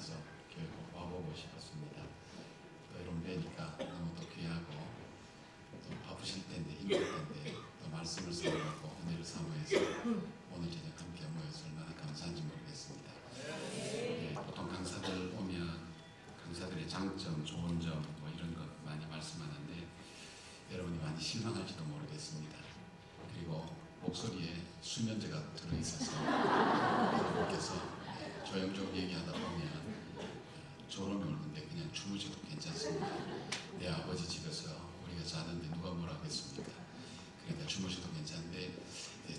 나서 교회 꼭 와보고 싶었습니다. 또 이런 뵈니까 너무 또 귀하고 또 바쁘실 텐데 힘들 텐데 또 말씀을 사모하고 은혜를 사모해서 오늘 저녁 함께 모여서 얼마나 감사한지 모르겠습니다. 예, 보통 강사들 오면 강사들의 장점, 좋은 점 뭐 이런 것 많이 말씀하는데 여러분이 많이 실망할지도 모르겠습니다. 그리고 목소리에 수면제가 들어있어서 여러분께서 조용조용 얘기하다 보면 졸음이 오는데 그냥 주무셔도 괜찮습니다. 내 아버지 집에서 우리가 자는데 누가 뭐라 하겠습니까? 그러니까 주무셔도 괜찮은데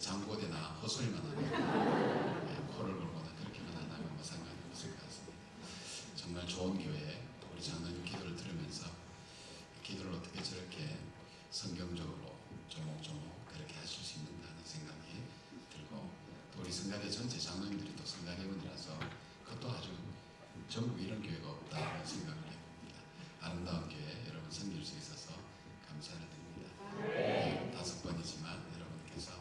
장고대나 헛소리만 하면 코를 골거나 그렇게만 안 하면 뭐 상관이 없을 것 같습니다. 정말 좋은 교회, 우리 장로님 기도를 들으면서 기도를 어떻게 저렇게 성경적으로 조목조목 그렇게 하실 수 있는가 하는 생각이 들고, 또 우리 성가대 전체 장로님들이 또 성가대원이라서 그것도 아주 전국 이런 교회가 없다는 생각을 해봅니다. 아름다운 교회 여러분 섬길 수 있어서 감사를 드립니다. 네, 5번이지만 여러분께서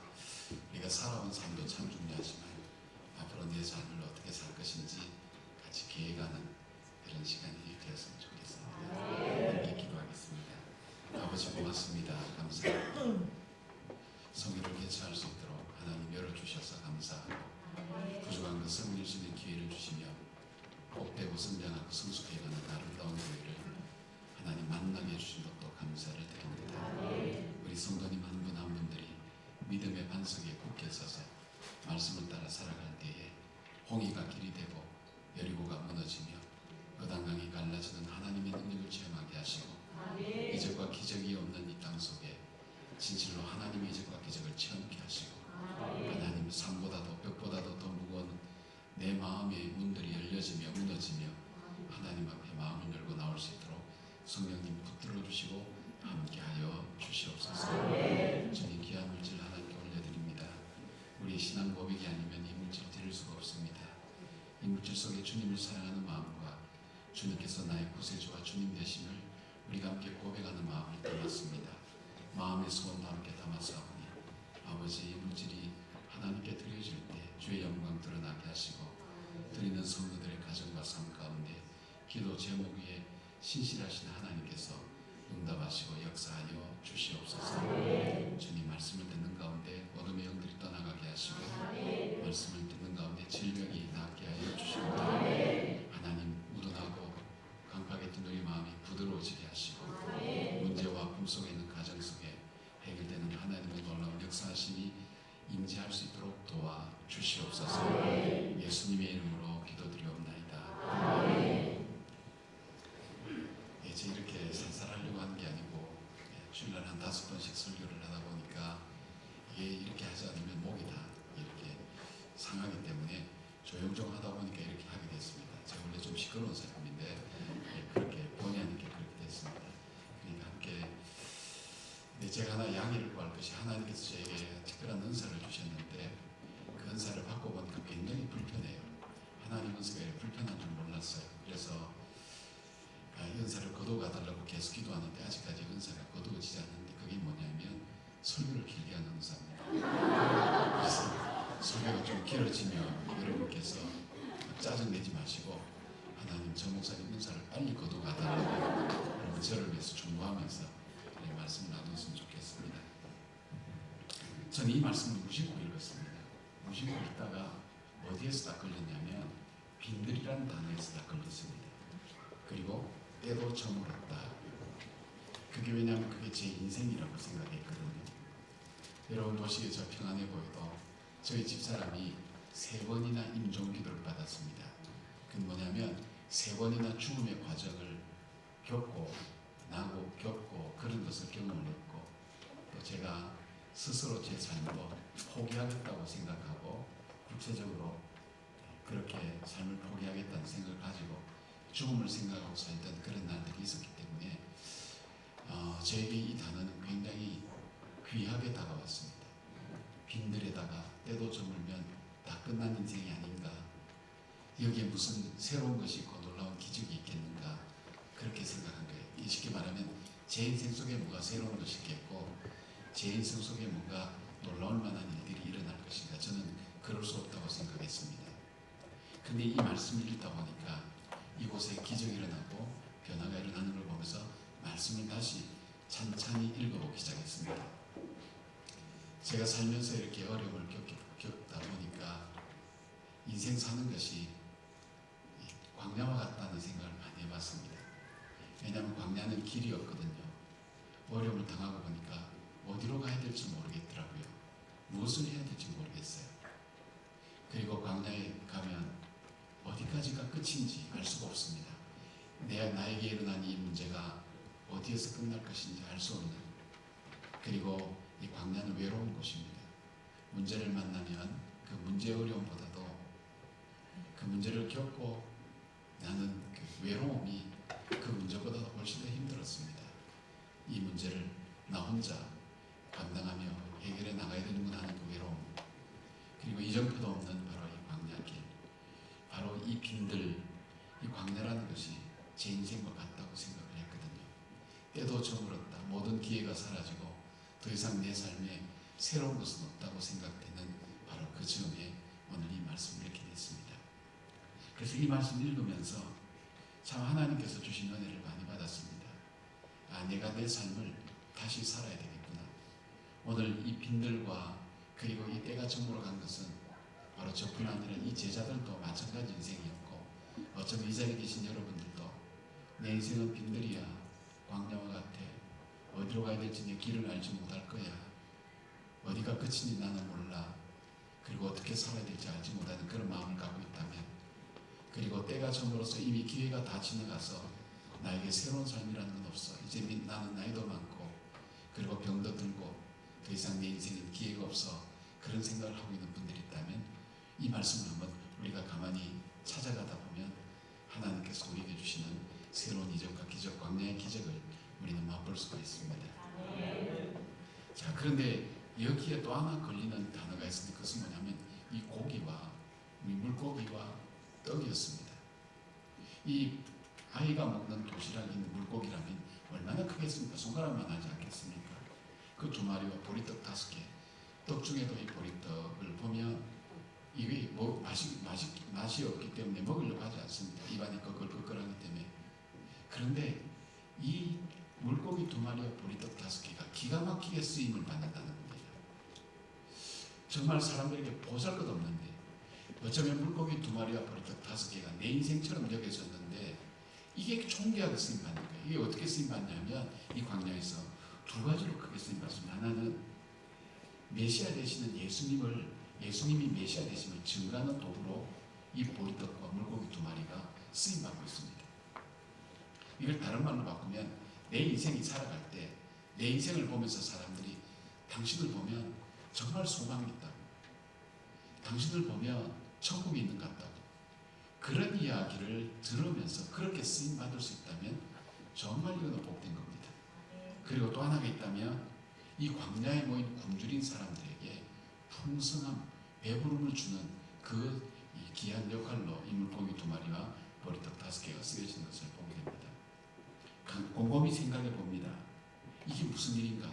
우리가 살아온 삶도 참 중요하지만 앞으로 내 삶을 어떻게 살 것인지 같이 계획하는 그런 시간이 되었으면 좋겠습니다. 함께 기도하겠습니다. 아버지 고맙습니다. 감사합니다. 성회를 개최할 수 있도록 하나님 열어주셔서 감사하고 부족한 것 섬길 수 있는 기회를 주시며 복되고 성장하고 성숙해가는 아름다운 교회를 하나님 만나게 해주신 것도 감사를 드립니다. 우리 성도님 한 분 한 분들이 믿음의 반석에 굳게 서서 말씀을 따라 살아갈 때에 홍해가 길이 되고 여리고가 무너지며 요단강이 갈라지는 하나님의 능력을 체험하게 하시고 이적과 기적이 없는 이 땅 속에 진실로 하나님의 이적과 기적을 체험케 하시고 하나님 산보다도 벽보다도 더 무거운 내 마음의 문들이 열려지며 무너지며 하나님 앞에 마음을 열고 나올 수 있도록 성령님 붙들어 주시고 함께하여 주시옵소서. 주님 귀한 물질 하나님께 올려드립니다. 우리의 신앙 고백이 아니면 이 물질 드릴 수가 없습니다. 이 물질 속에 주님을 사랑하는 마음과 주님께서 나의 구세주와 주님 되심을 우리가 함께 고백하는 마음을 담았습니다. 마음의 소원도 함께 담았사오니 아버지 이 물질이 하나님께 드려질 때 주의 영광 드러나게 하시고 드리는 성도들의 가정과 삶 가운데 기도 제목 위에 신실하신 하나님께서 응답하시고 역사하여 주시옵소서. 주님 말씀을 듣는 가운데 어둠의 영들이 떠나가게 하시고 말씀을 듣는 가운데 질병이 낫게 하여 주시고 하나님 무던하고 강팍했던 우리 마음이 부드러워지게 하시고 문제와 아픔 속에 있는 가정 속에 해결되는 하나님의 놀라운 역사하심이 임재할 수 있도록 도와주시옵소서. 예수님의 이름으로 기도드리옵나이다. 이제 이렇게 살살하려고 하는 게 아니고 주일날 한 5번씩 설교를 하다 보니까 이게 이렇게 하지 않으면 목이 다 이렇게 상하기 때문에 조용조용 하다 보니까 이렇게 하게 됐습니다. 제가 원래 좀 시끄러운 사람인데 그렇게 본의 아니게 그렇게 됐습니다. 그러니까 함께 제가 하나 양해를 구할 것이 하나님께서 저에게 특별한 은사를 주셨는데 그 은사를 받고 보니까 굉장히 불편해요. 하나님 은사가 불편한 줄 몰랐어요. 그래서 이 은사를 거두어 달라고 계속 기도하는데 아직까지 은사가 거두어지지 않는데 그게 뭐냐면 설교를 길게 하는 은사입니다. 그래서 설교가 좀 길어지면 여러분께서 짜증내지 마시고 하나님 저 목사님 은사를 빨리 거두어 달라고 여러분 저를 위해서 중보하면서 말씀을 나눴으면 좋겠습니다. 저는 이 말씀을 무심코 읽었습니다. 무심코 읽다가 어디에서 딱 걸렸냐면 빈들이라는 단어에서 딱 걸렸습니다. 그리고 때도 저물었다. 그게 왜냐하면 그게 제 인생이라고 생각했거든요. 여러분 보시기에 저 평안해 보여도 저희 집사람이 3번이나 임종기도를 받았습니다. 그건 뭐냐면 3번이나 죽음의 과정을 겪고 나고 겪고 그런 것을 경험을 했고 또 제가 스스로 제 삶도 포기하겠다고 생각하고 구체적으로 그렇게 삶을 포기하겠다는 생각을 가지고 죽음을 생각하고 살던 그런 날들이 있었기 때문에 저에게 이 단어는 굉장히 귀하게 다가왔습니다. 빈들에다가 때도 저물면 다 끝난 인생이 아닌가, 여기에 무슨 새로운 것이 있고 놀라운 기적이 있겠는가 그렇게 생각한 거예요. 쉽게 말하면 제 인생 속에 뭔가 새로운 것이 있겠고 제 인생 속에 뭔가 놀라울 만한 일들이 일어날 것인가, 저는 그럴 수 없다고 생각했습니다. 근데 이 말씀을 읽다 보니까 이곳에 기적이 일어나고 변화가 일어나는 걸 보면서 말씀을 다시 찬찬히 읽어보기 시작했습니다. 제가 살면서 이렇게 어려움을 겪다 보니까 인생 사는 것이 광야와 같다는 생각을 많이 해봤습니다. 왜냐하면 광야는 길이 없거든요. 어려움을 당하고 보니까 어디로 가야 될지 모르겠더라고요. 무엇을 해야 될지 모르겠어요. 그리고 광야에 가면 어디까지가 끝인지 알 수가 없습니다. 나에게 일어난 이 문제가 어디에서 끝날 것인지 알 수 없는, 그리고 이 광야는 외로운 곳입니다. 문제를 만나면 그 문제의 어려움보다도 그 문제를 겪고 나는 그 외로움이 그 문제보다 훨씬 더 힘들었습니다. 이 문제를 나 혼자 감당하며 해결해 나가야 되는구나 하는 그 외로움, 그리고 이정표도 없는 바로 이 광야길, 바로 이 빈들, 이 광야라는 것이 제 인생과 같다고 생각을 했거든요. 때도 저물었다. 모든 기회가 사라지고 더 이상 내 삶에 새로운 것은 없다고 생각되는 바로 그 즈음에 오늘 이 말씀을 읽게 됐습니다. 그래서 이 말씀 읽으면서 참 하나님께서 주신 은혜를 많이 받았습니다. 내가 내 삶을 다시 살아야 되겠구나. 오늘 이 빈들과 그리고 이 때가 저물어간 것은 바로 저뿐 아니라 이 제자들도 마찬가지 인생이었고, 어쩌면 이 자리에 계신 여러분들도 내 인생은 빈들이야, 광야와 같아, 어디로 가야 될지 내 길을 알지 못할 거야, 어디가 끝인지 나는 몰라, 그리고 어떻게 살아야 될지 알지 못하는 그런 마음을 갖고 있다면, 그리고 때가 저물어서 이미 기회가 다 지나가서 나에게 새로운 삶이라는 건 없어, 이제 나는 나이도 많고 그리고 병도 들고 더 이상 내 인생에 기회가 없어, 그런 생각을 하고 있는 분들이 있다면 이 말씀을 한번 우리가 가만히 찾아가다 보면 하나님께서 우리에게 주시는 새로운 이적과 기적, 광야의 기적을 우리는 맛볼 수가 있습니다. 자, 그런데 여기에 또 하나 걸리는 단어가 있습니다. 그것은 뭐냐면 이 고기와 물고기와 떡이었습니다. 이 아이가 먹는 도시락이 물고기라면 얼마나 크겠습니까? 손가락만 하지 않겠습니까? 그 2마리와 보리떡 5개, 떡 중에도 이 보리떡을 보면 이게 뭐 맛이 없기 때문에 먹으려고 하지 않습니다. 입안이 꺼끌꺼끌하기 때문에. 그런데 이 물고기 2마리와 보리떡 5개가 기가 막히게 쓰임을 받는다는 겁니다. 정말 사람들에게 보잘것없는데 어쩌면 물고기 2마리와 보리떡 5개가 내 인생처럼 여겨졌는데 이게 총기하게 쓰임받는 거예요. 이게 어떻게 쓰임받냐면 이 광야에서 2가지로 크게 쓰임받습니다. 하나는 메시아 되시는 예수님이 메시아 되심을 증거하는 도구로 이 보리떡과 물고기 2마리가 쓰임받고 있습니다. 이걸 다른 말로 바꾸면 내 인생이 살아갈 때 내 인생을 보면서 사람들이 당신을 보면 정말 소망이 있다고, 당신을 보면 천국이 있는 것 같다고, 그런 이야기를 들으면서 그렇게 쓰임받을 수 있다면 정말 이거는 복된 겁니다. 그리고 또 하나가 있다면 이 광야에 모인 굶주린 사람들에게 풍성한 배부름을 주는 그 귀한 역할로 이 물고기 2마리와 보리떡 5개가 쓰여진 것을 보게 됩니다. 곰곰이 생각해 봅니다. 이게 무슨 일인가?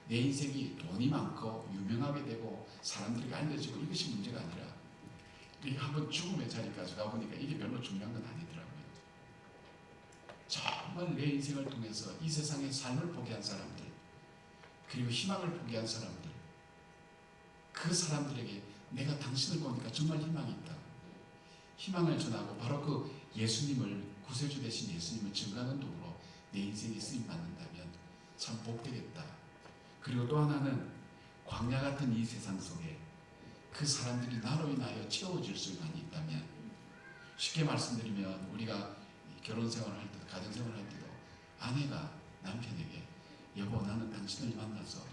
내 인생이 돈이 많고 유명하게 되고 사람들에게 알려지고 이것이 문제가 아니라 한번 죽음의 자리까지 가보니까 이게 별로 중요한 건 아니더라고요. 정말 내 인생을 통해서 이 세상의 삶을 포기한 사람들, 그리고 희망을 포기한 사람들, 그 사람들에게 내가 당신을 보니까 정말 희망이 있다, 희망을 전하고 바로 그 예수님을, 구세주 되신 예수님을 증거하는 도구로 내 인생이 쓰임받는다면 참 복되겠다. 그리고 또 하나는 광야 같은 이 세상 속에 그 사람들이 나로 인하여 채워질 수만 있다면, 쉽게 말씀드리면 우리가 결혼생활을 할 때도 가정생활을 할 때도 아내가 남편에게 여보 나는 당신을 만나서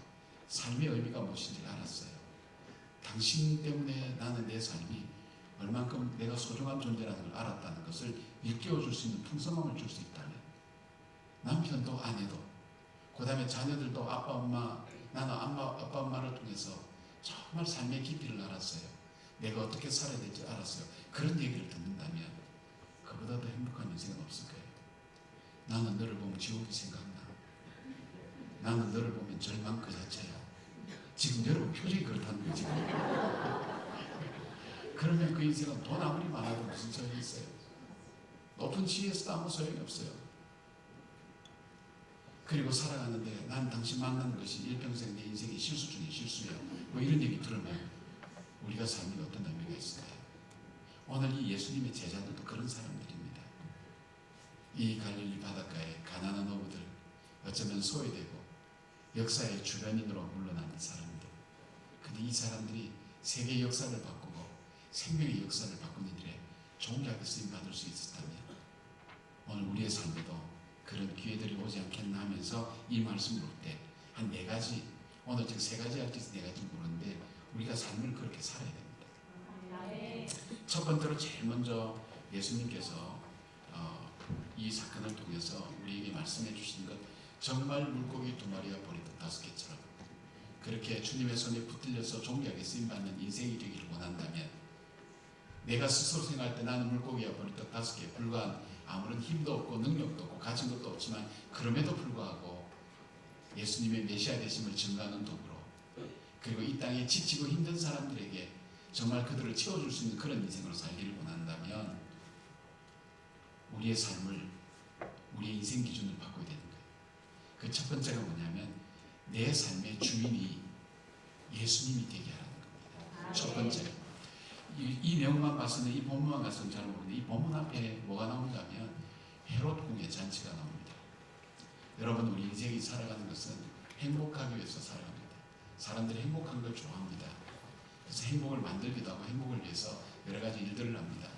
삶의 의미가 무엇인지 알았어요. 당신 때문에 나는 내 삶이 얼만큼 내가 소중한 존재라는 걸 알았다는 것을 일깨워줄 수 있는 풍성함을 줄 수 있다면, 남편도 아내도 그 다음에 자녀들도 아빠 엄마를 통해서 정말 삶의 깊이를 알았어요. 내가 어떻게 살아야 될지 알았어요. 그런 얘기를 듣는다면 그보다 더 행복한 인생은 없을 거예요. 나는 너를 보면 지옥이 생각나. 나는 너를 보면 절망 그 자체야. 지금 여러분 표정이 그렇다는 거예요. 지금. 그러면 그 인생은 돈 아무리 많아도 무슨 소용이 있어요. 높은 지위에서도 아무 소용이 없어요. 그리고 살아가는데 난 당신 만나는 것이 일평생 내 인생의 실수 중에 실수예요. 뭐 이런 얘기 들으면 우리가 삶이 어떤 의미가 있을까요? 오늘 이 예수님의 제자들도 그런 사람들입니다. 이 갈릴리 바닷가에 가난한 어부들, 어쩌면 소외되고 역사의 주변인으로 물러난 사람들. 근데 이 사람들이 세계의 역사를 바꾸고 생명의 역사를 바꾸는 일에 존귀하게 쓰임받을 수 있었다면 오늘 우리의 삶에도 그런 기회들이 오지 않겠나 하면서 이 말씀을 볼 때 한 4가지, 오늘 지금 3가지 할지 4가지 모르는데 우리가 삶을 그렇게 살아야 됩니다. 첫 번째로 제일 먼저 예수님께서 이 사건을 통해서 우리에게 말씀해 주신 것, 정말 물고기 2마리와 보리떡 5개처럼 그렇게 주님의 손에 붙들려서 존귀하게 쓰임받는 인생이 되기를 원한다면, 내가 스스로 생각할 때 나는 물고기와 보리떡 5개에 불과한 아무런 힘도 없고 능력도 없고 가진 것도 없지만 그럼에도 불구하고 예수님의 메시아 되심을 증거하는 도구로, 그리고 이 땅에 지치고 힘든 사람들에게 정말 그들을 채워줄 수 있는 그런 인생으로 살기를 원한다면 우리의 삶을, 우리의 인생 기준을 바꿔야 되는 거예요. 그 첫 번째가 뭐냐면 내 삶의 주인이 예수님이 되게 하라는 겁니다. 첫 번째. 이 내용만 봐서는, 이 본문만 봐서는 잘 모르는데 이 본문 앞에 뭐가 나온가 하면 헤롯 궁의 잔치가 나옵니다. 여러분, 우리 인생이 살아가는 것은 행복하기 위해서 살아갑니다. 사람들이 행복한 걸 좋아합니다. 그래서 행복을 만들기도 하고 행복을 위해서 여러 가지 일들을 합니다.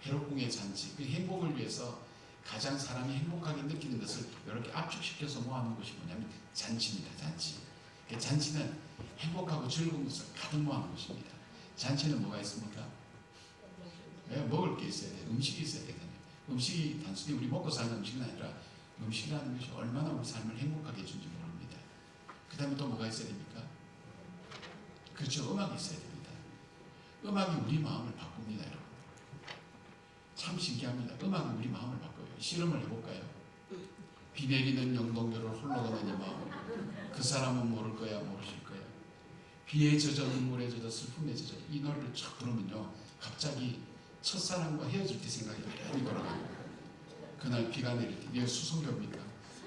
헤롯 궁의 잔치, 그 행복을 위해서 가장 사람이 행복하게 느끼는 것을 이렇게 압축시켜서 모아놓은 것이 뭐냐면 잔치입니다. 잔치. 잔치는 행복하고 즐거운 것을 가득 모아놓은 것입니다. 잔치는 뭐가 있습니까? 먹을 게 있어야 돼요. 음식이 있어야 되거든요. 음식이 단순히 우리 먹고 사는 음식은 아니라 음식이라는 것이 얼마나 우리 삶을 행복하게 해준지 모릅니다. 그 다음에 또 뭐가 있어야 됩니까? 그렇죠. 음악이 있어야 됩니다. 음악이 우리 마음을 바꿉니다. 여러분. 참 신기합니다. 음악이 우리 마음을 바꿔요. 실험을 해볼까요? 비 내리는 영동교를 홀로 가는 이 마음, 그 사람은 모를 거야, 모르실 거야. 비에 젖어, 눈물에 젖어, 슬픔에 젖어. 이 노래를 쫙 부르면요, 갑자기 첫사랑과 헤어질 때 생각이 아련히 돌아가요. 그날 비가 내릴 때, 이게 수송교입니까?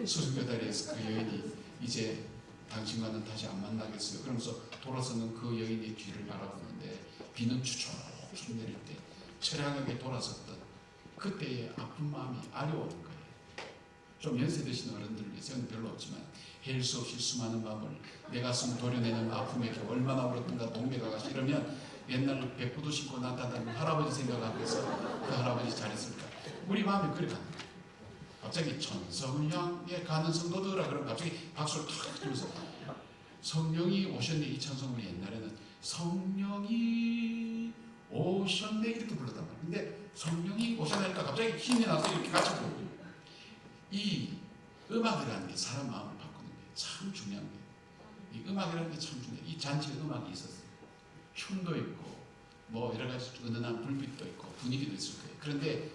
수송교 다리에서 그 여인이 이제 당신과는 다시 안 만나겠어요. 그러면서 돌아서는 그 여인의 뒤를 바라보는데 비는 추적추적 내릴 때 처량하게 돌아섰던 그때의 아픈 마음이 아려오는 거예요. 좀 연세 드신 어른들을 위해서는 별로 없지만 헬 수 없이 수많은 마음을 내 가슴 도려내는 아픔에 얼마나 울었던가 동네가 가시, 이러면 옛날 백구두 신고 나타나는 할아버지 생각하면서 그 할아버지 잘했을까? 우리 마음이 그래 가는 거예요. 갑자기 천성을 향해 가는 성도들아 그러면 갑자기 박수를 탁 치면서 성령이 오셨네. 이 찬송을 옛날에는 성령이 오셨네 이렇게 불렀단 말이에요. 근데 성령이 오셨다니까 갑자기 힘이 나서 이렇게 같이 부르고, 이 음악이라는 게 사람 마음을 바꾸는 게 참 중요한 거예요. 이 음악이라는 게 참 중요해요. 이 잔치에 음악이 있었어요. 춤도 있고 뭐 여러 가지 은은한 불빛도 있고 분위기도 있을 거예요. 그런데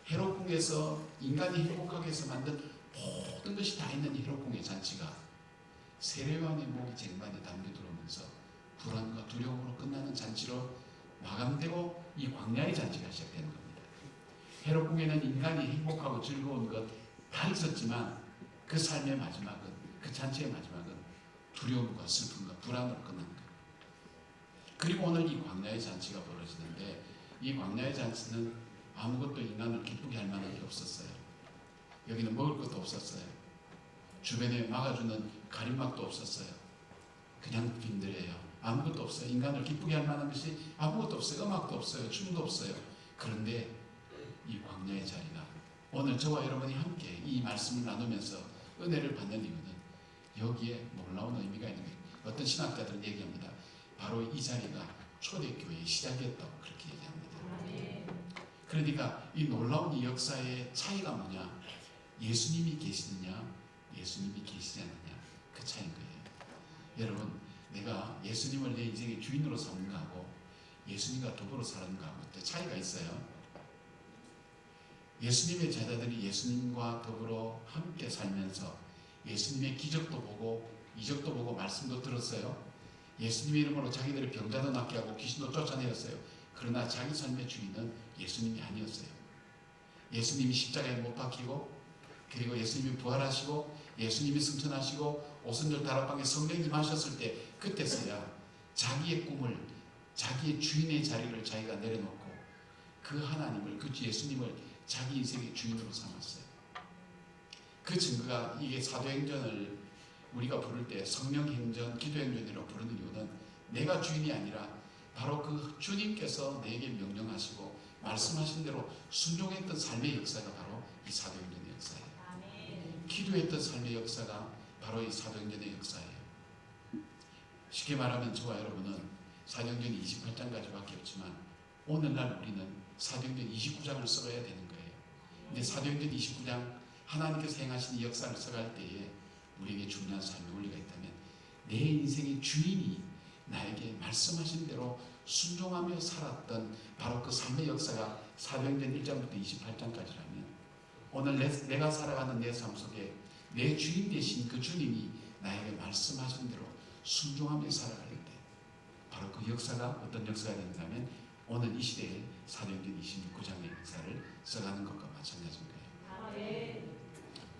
헤롯궁에서 인간이 행복하게 해서 만든 모든 것이 다 있는 헤롯궁의 잔치가 세례요한의 목이 쟁반에 담겨 들어오면서 불안과 두려움으로 끝나는 잔치로 마감되고 이 광야의 잔치가 시작되는 겁니다. 헤롯궁에는 인간이 행복하고 즐거운 것 다 있었지만 그 삶의 마지막은, 그 잔치의 마지막은 두려움과 슬픔과 불안으로 끝난 거예요. 그리고 오늘 이 광야의 잔치가 벌어지는데 이 광야의 잔치는 아무것도 인간을 기쁘게 할 만한 게 없었어요. 여기는 먹을 것도 없었어요. 주변에 막아주는 가림막도 없었어요. 그냥 빈들이에요. 아무것도 없어요. 인간을 기쁘게 할 만한 것이 아무것도 없어요. 음악도 없어요. 춤도 없어요. 그런데 이 광야의 자리가 오늘 저와 여러분이 함께 이 말씀을 나누면서 은혜를 받는 이유는 여기에 놀라운 의미가 있는 거예요. 어떤 신학자들은 얘기합니다. 바로 이 자리가 초대교회의 시작이었다고 그렇게 얘기합니다. 그러니까 이 놀라운 이 역사의 차이가 뭐냐? 예수님이 계시느냐, 예수님이 계시지 않느냐, 그 차이인 거예요. 여러분, 내가 예수님을 내 인생의 주인으로 삼는 거하고 예수님과 더불어 사는 거하고 차이가 있어요. 예수님의 제자들이 예수님과 더불어 함께 살면서 예수님의 기적도 보고 이적도 보고 말씀도 들었어요. 예수님의 이름으로 자기들의 병자도 낫게 하고 귀신도 쫓아내었어요. 그러나 자기 삶의 주인은 예수님이 아니었어요. 예수님이 십자가에 못 박히고, 그리고 예수님이 부활하시고, 예수님이 승천하시고, 오순절 다락방에 성령이 임하셨을 때, 그때서야 자기의 꿈을, 자기의 주인의 자리를 자기가 내려놓고 그 하나님을, 그 예수님을 자기 인생의 주인으로 삼았어요. 그 증거가, 이게 사도행전을 우리가 부를 때 성령행전, 기도행전이라고 부르는 이유는 내가 주인이 아니라 바로 그 주님께서 내게 명령하시고 말씀하신 대로 순종했던 삶의 역사가 바로 이 사도행전의 역사예요. 기도했던 삶의 역사가 바로 이 사도행전의 역사예요. 쉽게 말하면 저와 여러분은 사도행전 28장까지밖에 없지만 오늘날 우리는 사도행전 29장을 써야 되는 거예요. 근데 사도행전 29장 하나님께서 행하신 이 역사를 써갈 때에 우리에게 중요한 삶의 원리가 있다면, 내 인생의 주인이 나에게 말씀하신 대로 순종하며 살았던 바로 그 삶의 역사가 사도행전 1장부터 28장까지라면, 오늘 내가 살아가는 내 삶 속에 내 주인 되신 그 주님이 나에게 말씀하신 대로 순종하며 살아갈 때 바로 그 역사가 어떤 역사가 된다면 오늘 이 시대에 사도행전 29장의 역사를 써가는 것과 마찬가지인 거예요.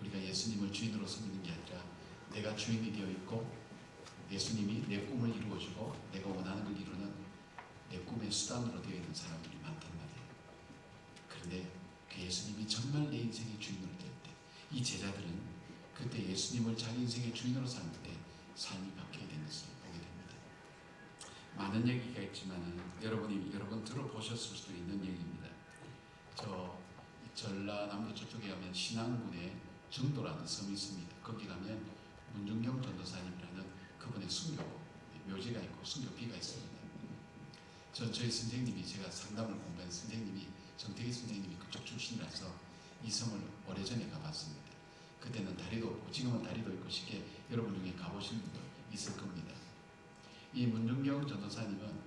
우리가 예수님을 주인으로 섬기는 게 아니라 내가 주인이 되어 있고 예수님이 내 꿈을 이루어주고 내가 원하는 걸 이루는 내 꿈의 수단으로 되어 있는 사람들이 많단 말이에요. 그런데 그 예수님이 정말 내 인생의 주인으로 될 때, 이 제자들은 그때 예수님을 자기 인생의 주인으로 삼을 때 삶이 바뀌게 되는 것을 보게 됩니다. 많은 얘기가 있지만 여러분이 여러 번 들어보셨을 수도 있는 얘기입니다. 저 전라남도 저쪽에 가면 신안군에 정도라는 섬이 있습니다. 거기 가면 문중경 전도사님이라는 그분의 순교 묘지가 있고 순교비가 있습니다. 저희 선생님이, 제가 상담을 공부한 선생님이, 정태기 선생님이 그쪽 출신이라서 이 섬을 오래전에 가봤습니다. 그때는 다리도 없고 지금은 다리도 있고 쉽게 여러분 중에 가보신 분도 있을 겁니다. 이 문중경 전도사님은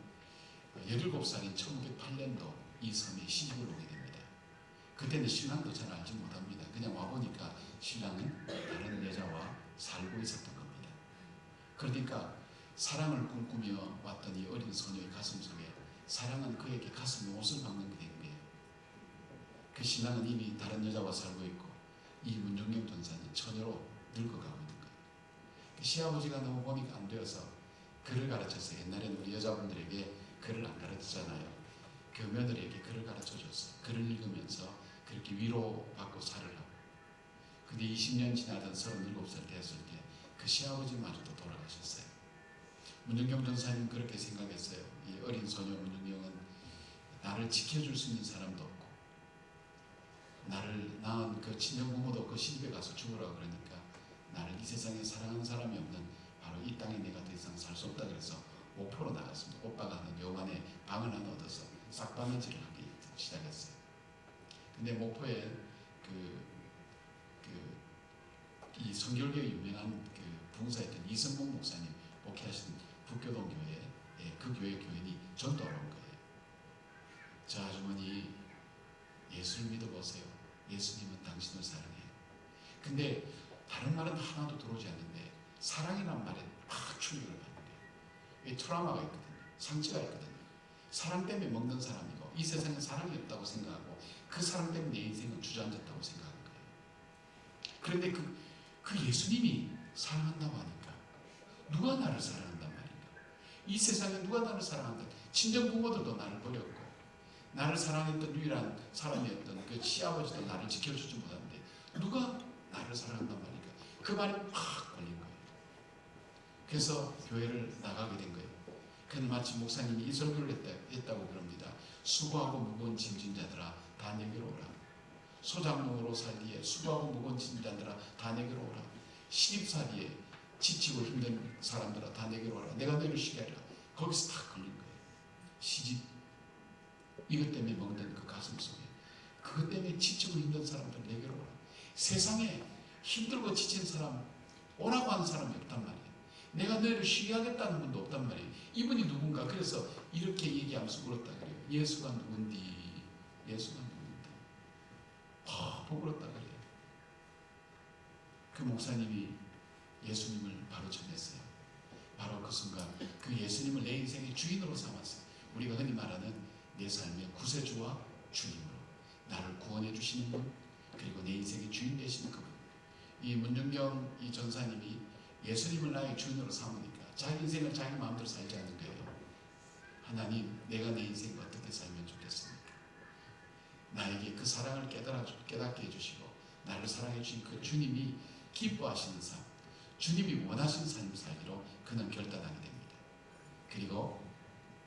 17살인 1908년도 이 섬에 시집을 오게 됩니다. 그때는 신앙도 잘 알지 못합니다. 그냥 와보니까 신랑은 다른 여자와 살고 있었던 겁니다. 그러니까 사랑을 꿈꾸며 왔던 이 어린 소녀의 가슴 속에 사랑은 그에게 가슴에 옷을 박는 게 된 거예요. 그 신랑은 이미 다른 여자와 살고 있고 이 문중경 전사는 처녀로 늙어가고 있는 거예요. 그 시아버지가 너무 보니까 안 되어서 글을 가르쳐서, 옛날에는 우리 여자분들에게 글을 안 가르치잖아요. 그 며느리에게 글을 가르쳐줬어요. 글을 읽으면서 그렇게 위로받고 살으라고. 근데 20년 지나던 37살 됐을 때 그 시아버지마저도 돌아가셨어요. 문중경 전사님 그렇게 생각했어요. 이 어린 소녀 문중경은 나를 지켜줄 수 있는 사람도 없고 나를 낳은 그 친정 부모도 그 시집에 가서 죽으라고 그러니까 나를 이 세상에 사랑하는 사람이 없는 바로 이 땅에 내가 더 이상 살 수 없다 그래서 목포로 나갔습니다. 오빠가 하는 요만에 방을 하나 얻어서 싹바느질을 하기 시작했어요. 근데 목포에 이 성결교에 유명한 그 부흥사였던 이성봉 목사님 목회하시는 북교동 교회, 그 교회 교인이 전도하러 온 거예요. 저 아주머니 예수를 믿어보세요. 예수님은 당신을 사랑해요. 근데 다른 말은 하나도 들어오지 않는데 사랑이란 말에 막 충격을 받는 거예요. 트라우마가 있거든요. 상처가 있거든요. 사랑 때문에 먹는 사람이고 이 세상에 사랑이 없다고 생각하고 그 사랑 때문에 내 인생은 주저앉았다고 생각하는 거예요. 그런데 그 예수님이 사랑한다고 하니까 누가 나를 사랑한단 말인가? 이 세상에 누가 나를 사랑한다? 친정 부모들도 나를 버렸고 나를 사랑했던 유일한 사람이었던 그 시아버지도 나를 지켜주지 못하는데 누가 나를 사랑한단 말인가? 그 말이 팍 걸린 거예요. 그래서 교회를 나가게 된 거예요. 그는 마치 목사님이 이 설교를 했다고 그럽니다. 수고하고 무거운 짐진 자들아 다 내게로 오라. 소장농으로 살기에 수고하고 무거운 짐진 자들아 다 내게로 오라. 시집살이에 지치고 힘든 사람들아 다 내게로 오라. 내가 너를 쉬게 하리라. 거기서 딱 걸린 거예요. 시집 이것 때문에 먹는 그 가슴 속에 그것 때문에 지치고 힘든 사람들 내게로 오라. 세상에 힘들고 지친 사람 오라고 하는 사람이 없단 말이에요. 내가 너희를 쉬게 하겠다는 분도 없단 말이에요. 이분이 누군가? 그래서 이렇게 얘기하면서 울었다 그래요. 예수가 누군디? 예수가 누군디? 보고 울었다 그래요. 그 목사님이 예수님을 바로 전했어요. 바로 그 순간 그 예수님을 내 인생의 주인으로 삼았어요. 우리가 흔히 말하는 내 삶의 구세주와 주님으로 나를 구원해 주시는 분, 그리고 내 인생의 주인 되시는 그분. 이 문정경 이 전사님이 예수님을 나의 주인으로 삼으니까 자기 인생을 자기 마음대로 살지 않는 거예요. 하나님, 내가 내 인생을 어떻게 살면 좋겠습니까? 나에게 그 사랑을 깨닫게 해주시고 나를 사랑해 주신 그 주님이 기뻐하시는 삶, 주님이 원하시는 삶을 살기로 그는 결단하게 됩니다. 그리고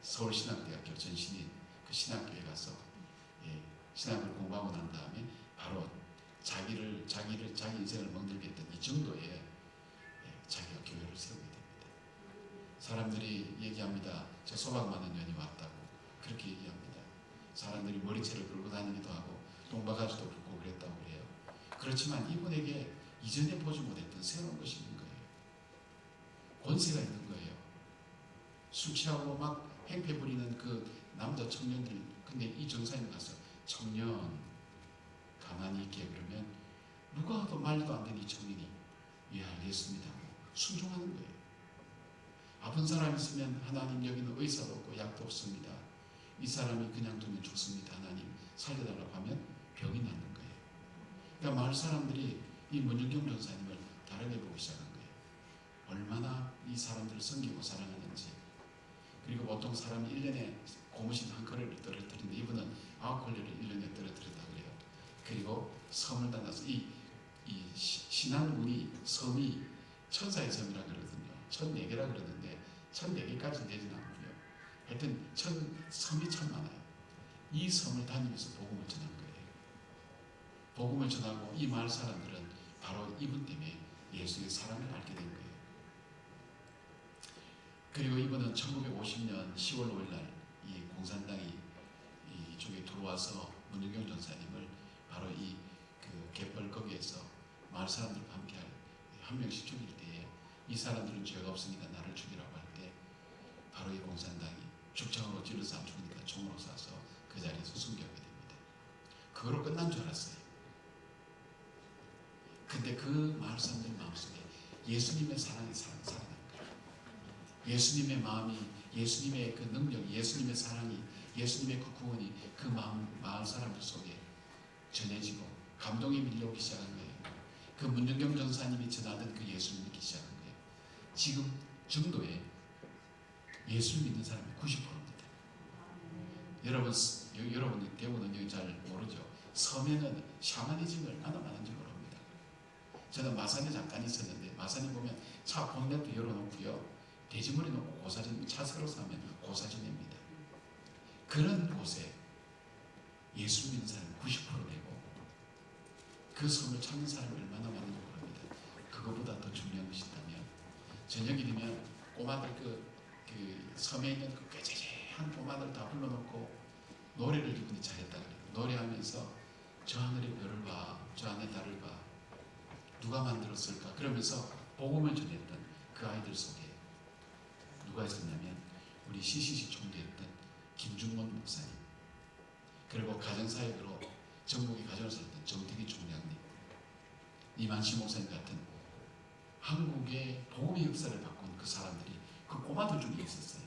서울신학대학교 전신인 그 신학교에 가서 신학을 공부하고 난 다음에 바로 자기 인생을 멍들게 했던 이 정도의 자기가 교회를 세우게 됩니다. 사람들이 얘기합니다. 저 소박 많은 년이 왔다고 그렇게 얘기합니다. 사람들이 머리채를 끌고 다니기도 하고 똥바가지도 붓고 그랬다고 그래요. 그렇지만 이분에게 이전에 보지 못했던 새로운 것이 있는 거예요. 권세가 있는 거예요. 술 취하고 막 행패 부리는 그 남자 청년들, 근데 이 전사님 가서 청년 가만히 있게 그러면 누가 하도 말도 안 되는 이 청년이 예 알겠습니다 순종하는 거예요. 아픈 사람 있으면 하나님 여기는 의사도 없고 약도 없습니다. 이 사람이 그냥 두면 죽습니다. 하나님 살려달라고 하면 병이 낫는 거예요. 그러니까 마을 사람들이 이 문정경 전사님을 다르게 보기 시작한 거예요. 얼마나 이 사람들을 섬기고 사랑하는지. 그리고 보통 사람이 1년에 고무신 한 컬레를 떨어뜨리는데 이분은 9컬레를 1년에 떨어뜨렸다 그래요. 그리고 섬을 따라서 이 신안군이 섬이 천사의 섬이라 그러거든요. 1004개라 그러는데 1004개까지 되지는 않고요. 하여튼 섬이 참 많아요. 이 섬을 다니면서 복음을 전한 거예요. 복음을 전하고 이 마을 사람들은 바로 이분 때문에 예수의 사랑을 알게 된 거예요. 그리고 이분은 1950년 10월 5일 날 이 공산당이 이쪽에 들어와서 문정경 전사님을 바로 이 그 갯벌 거기에서 마을 사람들과 함께 한 명씩 죽일 때에 이 사람들은 죄가 없으니까 나를 죽이라고 할 때 바로 이 공산당이 죽창으로 찔러서 안 죽으니까 총으로 쏴서 그 자리에서 숨겨하게 됩니다. 그거로 끝난 줄 알았어요. 근데 그 마을 사람들 마음속에 예수님의 사랑이 살아난 거예요. 예수님의 마음이, 예수님의 그 능력이, 예수님의 사랑이, 예수님의 그 구원이 그 마을 사람들 속에 전해지고 감동이 밀려오기 시작한 거예요. 그 문정경 전사님이 전하던 그 예수를 믿기 시작한 거예요. 지금 정도에 예수를 믿는 사람이 90%입니다. 여러분 대부분은 여기 잘 모르죠. 섬에는 샤머니즘이 얼마나 많은지 모릅니다. 저는 마산에 잠깐 있었는데 마산에 보면 차 본넷도 열어놓고요. 돼지머리 놓고 고사진, 차 새로 사면 고사진입니다. 그런 곳에 예수 믿는 사람이 90% 되고 그 섬을 찾는 사람이 얼마나 많은지 모릅니다. 그거보다 더 중요한 것이 있다면 저녁이 되면 꼬마들 그 섬에 있는 그 꾀재재한 꼬마들 다 불러놓고 노래를 이분이 잘했다 그래요. 노래하면서 저 하늘의 별을 봐, 저 하늘의 달을 봐, 누가 만들었을까 그러면서 복음을 전했던 그 아이들 속에 누가 있었냐면 우리 CCC 총재였던 김중원 목사님, 그리고 가정사역으로 전국에 가정을 살던 정택희 총장님, 이만시 목사님 같은 한국의 복음의 역사를 바꾼 그 사람들이 그 꼬마들 중에 있었어요.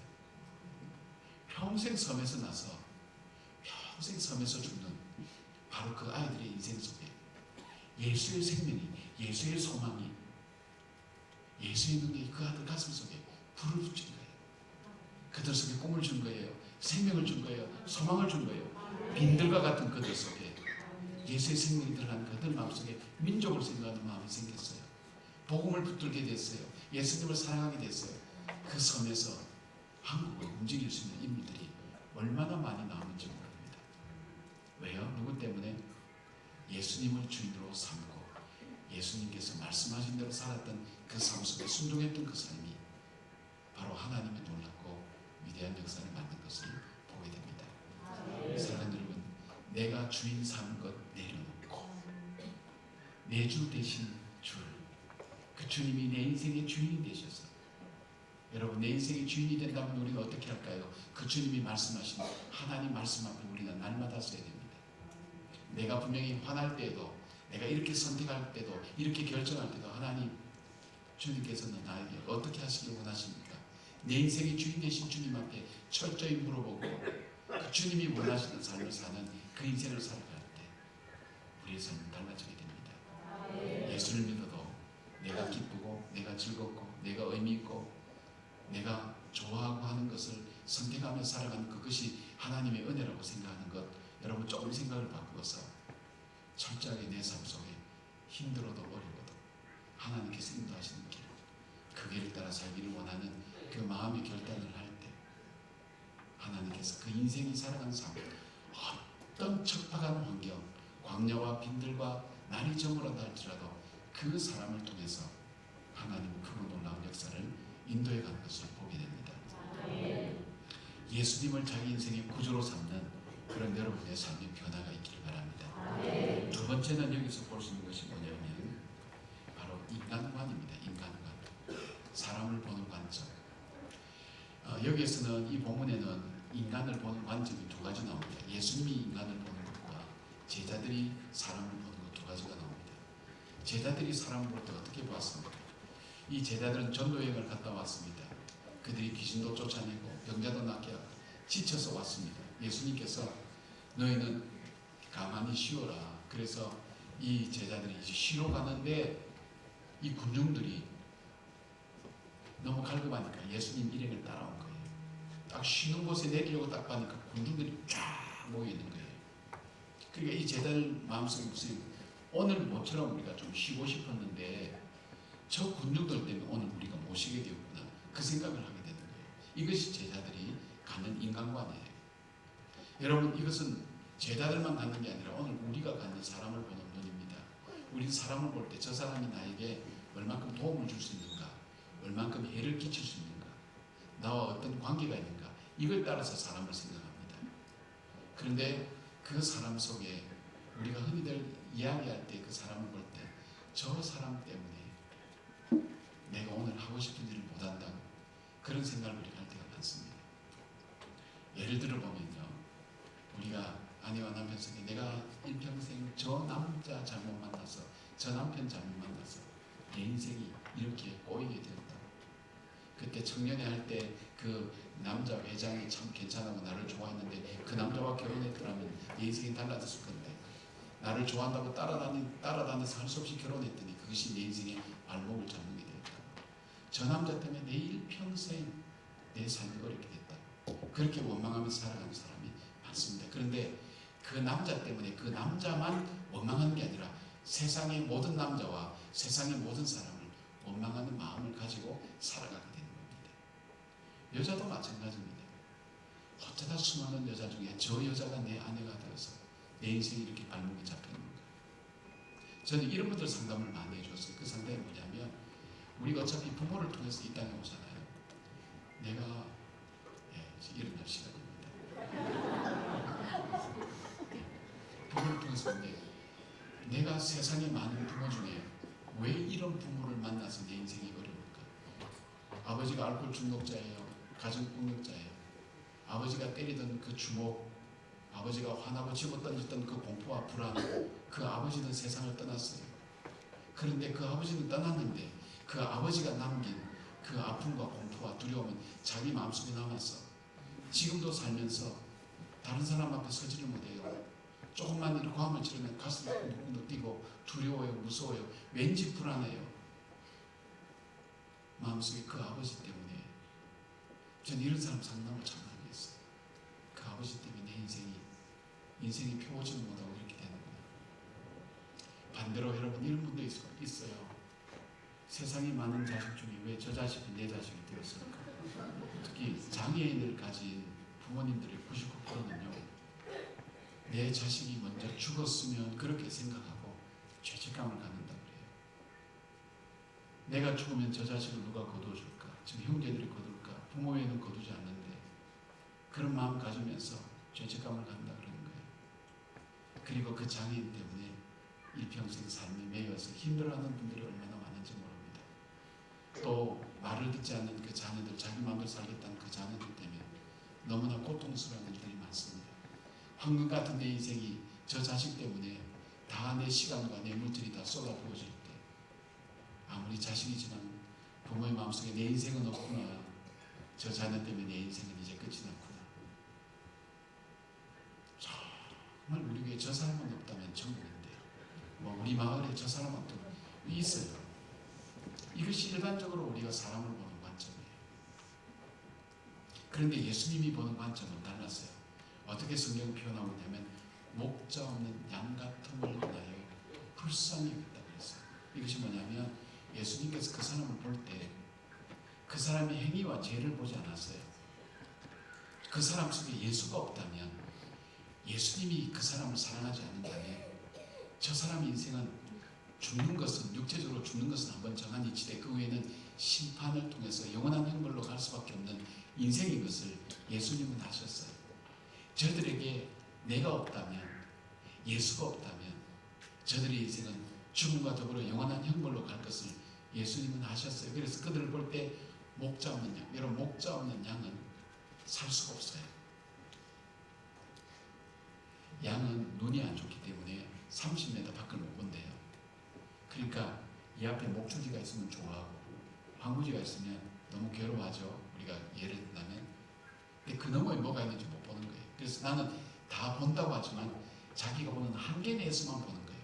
평생 섬에서 나서 평생 섬에서 죽는 바로 그 아이들의 인생 속에 예수의 생명이, 예수의 소망이, 예수의 능력이 그 아들 가슴 속에 불을 붙인 거예요. 그들 속에 꿈을 준 거예요. 생명을 준 거예요. 소망을 준 거예요. 빈들과 같은 그들 속에 예수의 생명이 들어간 그들 마음속에 민족을 생각하는 마음이 생겼어요. 복음을 붙들게 됐어요. 예수님을 사랑하게 됐어요. 그 섬에서 한국을 움직일 수 있는 인물들이 얼마나 많이 나오는지 모릅니다. 왜요? 누구 때문에? 예수님을 주인으로 삼고 예수님께서 말씀하신 대로 살았던 그 삶 속에 순종했던 그 삶이 바로 하나님의 놀랍고 위대한 역사를 만든 것을 보게 됩니다. 사랑하는 여러분, 내가 주인 삼은 것 내려놓고 내 주 대신 주를, 그 주님이 내 인생의 주인이 되셔서, 여러분 내 인생의 주인이 된다면 우리는 어떻게 할까요? 그 주님이 말씀하신 하나님 말씀 앞에 우리는 날마다 서야 됩니다. 내가 분명히 화날 때에도, 내가 이렇게 선택할 때도, 이렇게 결정할 때도 하나님, 주님께서는 나에게 어떻게 하시길 원하십니까? 내 인생의 주인 되신 주님 앞에 철저히 물어보고 그 주님이 원하시는 삶을 사는 그 인생을 살아갈 때 우리의 삶은 달라지게 됩니다. 예수를 믿어도 내가 기쁘고 내가 즐겁고 내가 의미 있고 내가 좋아하고 하는 것을 선택하며 살아가는 그것이 하나님의 은혜라고 생각하는 것, 여러분 조금 생각을 바꾸어서 철저하게 내 삶 속에 힘들어도 어려워도 하나님께서 인도하시는 길, 그 길을 따라 살기를 원하는 그 마음의 결단을 할 때 하나님께서 그 인생이 살아가는 삶, 어떤 척박한 환경, 광야와 빈들과 날이 저물어다 할지라도 그 사람을 통해서 하나님은 크고 놀라운 역사를 인도해 가는 것을 보게 됩니다. 예수님을 자기 인생의 구주로 삼는 그런 여러분의 삶의 변화가 있기를 바랍니다. 두 번째는 여기서 볼 수 있는 것이 뭐냐면 바로 인간관입니다. 인간관, 사람을 보는 관점. 여기에서는 이 본문에는 인간을 보는 관점이 두 가지 나옵니다. 예수님이 인간을 보는 것과 제자들이 사람을 보는 것 두 가지가 나옵니다. 제자들이 사람을 볼 때 어떻게 보았습니까? 이 제자들은 전도여행을 갔다 왔습니다. 그들이 귀신도 쫓아내고 병자도 낫게 하고 지쳐서 왔습니다. 예수님께서 너희는 가만히 쉬어라. 그래서 이 제자들이 이제 쉬러 가는데 이 군중들이 너무 갈급하니까 예수님 일행을 따라온 거예요. 딱 쉬는 곳에 내리려고 딱 가니까 군중들이 쫙 모여 있는 거예요. 그러니까 이 제자들 마음속에 무슨 오늘 모처럼 우리가 좀 쉬고 싶었는데 저 군중들 때문에 오늘 우리가 못 쉬게 되었구나, 그 생각을 하게 되는 거예요. 이것이 제자들이 갖는 인간관이에요. 여러분, 이것은 제자들만 갖는 게 아니라 오늘 우리가 갖는 사람을 보는 눈입니다. 우리는 사람을 볼 때 저 사람이 나에게 얼만큼 도움을 줄 수 있는가, 얼만큼 해를 끼칠 수 있는가, 나와 어떤 관계가 있는가, 이걸 따라서 사람을 생각합니다. 그런데 그 사람 속에 우리가 흔히들 이야기할 때 그 사람을 볼 때 저 사람 때문에 내가 오늘 하고 싶은 일을 못한다고 그런 생각을 우리가 할 때가 많습니다. 예를 들어 보면요, 우리가 아내와 남편 속에 내가 일평생 저 남자 잘못 만나서, 저 남편 잘못 만나서 내 인생이 이렇게 꼬이게 되었다. 그때 청년회 할 때 그 남자 회장이 참 괜찮아고 나를 좋아했는데 그 남자와 결혼했더라면 내 인생이 달라졌을 건데, 나를 좋아한다고 따라다녀서 할 수 없이 결혼했더니 그것이 내 인생의 발목을 잡는 게 되었다. 저 남자 때문에 내 일평생 내 삶이 어렵게 됐다. 그렇게 원망하면서 살아가는 사람이 많습니다. 그런데 그 남자 때문에 그 남자만 원망하는 게 아니라 세상의 모든 남자와 세상의 모든 사람을 원망하는 마음을 가지고 살아가게 되는 겁니다. 여자도 마찬가지입니다. 어쩌다 수많은 여자 중에 저 여자가 내 아내가 되어서 내 인생이 이렇게 발목이 잡혔는가. 저는 이런 분들 상담을 많이 해줬어요. 그 상담이 뭐냐면, 우리가 어차피 부모를 통해서 이 땅에 오잖아요. 내가 이제 일어날 시간입니다. 부모를 통해서 오는데 내가 세상에 많은 부모 중에 왜 이런 부모를 만나서 내 인생이 어려울까? 아버지가 알코올 중독자예요. 가정폭력자예요. 아버지가 때리던 그 주먹, 아버지가 화나고 집어던졌던 그 공포와 불안, 그 아버지는 세상을 떠났어요. 그런데 그 아버지는 떠났는데 그 아버지가 남긴 그 아픔과 공포와 두려움은 자기 마음속에 남았어. 지금도 살면서 다른 사람 앞에 서지를 못해요. 조금만 이렇게 고함을 지르면 가슴이 쿵쿵 뛰고 두려워요, 무서워요, 왠지 불안해요. 마음속에 그 아버지 때문에 전 이런 사람 상담을 참 많이 했어요. 그 아버지 때문에 내 인생이 펴오지는 못하고 이렇게 되는구나. 반대로 여러분, 이런 분도 있어요. 세상에 많은 자식 중에 왜 저 자식이 내 자식이 되었을까? 특히 장애인을 가진 부모님들의 99%는요, 내 자식이 먼저 죽었으면 그렇게 생각하고 죄책감을 갖는다 그래요. 내가 죽으면 저 자식을 누가 거둬줄까? 지금 형제들이 거둘까? 부모 외에는 거두지 않는데 그런 마음 가지면서 죄책감을 갖는다 그러는 거예요. 그리고 그 장애인 때문에 일평생 삶이 매여서 힘들어하는 분들이 얼마나 많은지 모릅니다. 또 말을 듣지 않는 그 자녀들, 자기 마음대로 살겠다는 그 자녀들 때문에 너무나 고통스러운 일들이 많습니다. 황금 같은 내 인생이 저 자식 때문에 다 내 시간과 내 물질이 다 쏟아부어질 때, 아무리 자식이지만 부모의 마음속에 내 인생은 없구나, 저 자녀 때문에 내 인생은 이제 끝이 났구나. 정말 우리 교회에 저 사람만 없다면 천국인데 뭐 우리 마을에 저 사람은 또 있어요. 이것이 일반적으로 우리가 사람을 보는 관점이에요. 그런데 예수님이 보는 관점은 달랐어요. 어떻게 성경을 표현하고 있냐면 목자 없는 양 같음을 인하여 불쌍히 여겼다고 했어요. 이것이 뭐냐면 예수님께서 그 사람을 볼 때 그 사람의 행위와 죄를 보지 않았어요. 그 사람 속에 예수가 없다면, 예수님이 그 사람을 사랑하지 않는다면 저 사람의 인생은 죽는 것은, 육체적으로 죽는 것은 한번 정한 이치되 그 후에는 심판을 통해서 영원한 형벌로 갈 수밖에 없는 인생인 것을 예수님은 아셨어요. 저들에게 내가 없다면, 예수가 없다면 저들의 인생은 죽음과 더불어 영원한 형벌로 갈 것을 예수님은 아셨어요. 그래서 그들을 볼 때 목자 없는 양, 여러분 목자 없는 양은 살 수가 없어요. 양은 눈이 안 좋기 때문에 30m 밖을 못 본대요. 그러니까 이 앞에 목초지가 있으면 좋아하고 황무지가 있으면 너무 괴로워하죠. 우리가 예를 든다면. 근데 그 너머에 뭐가 있는지 못 보는 거예요. 그래서 나는 다 본다고 하지만 자기가 보는 한계 내에서만 보는 거예요.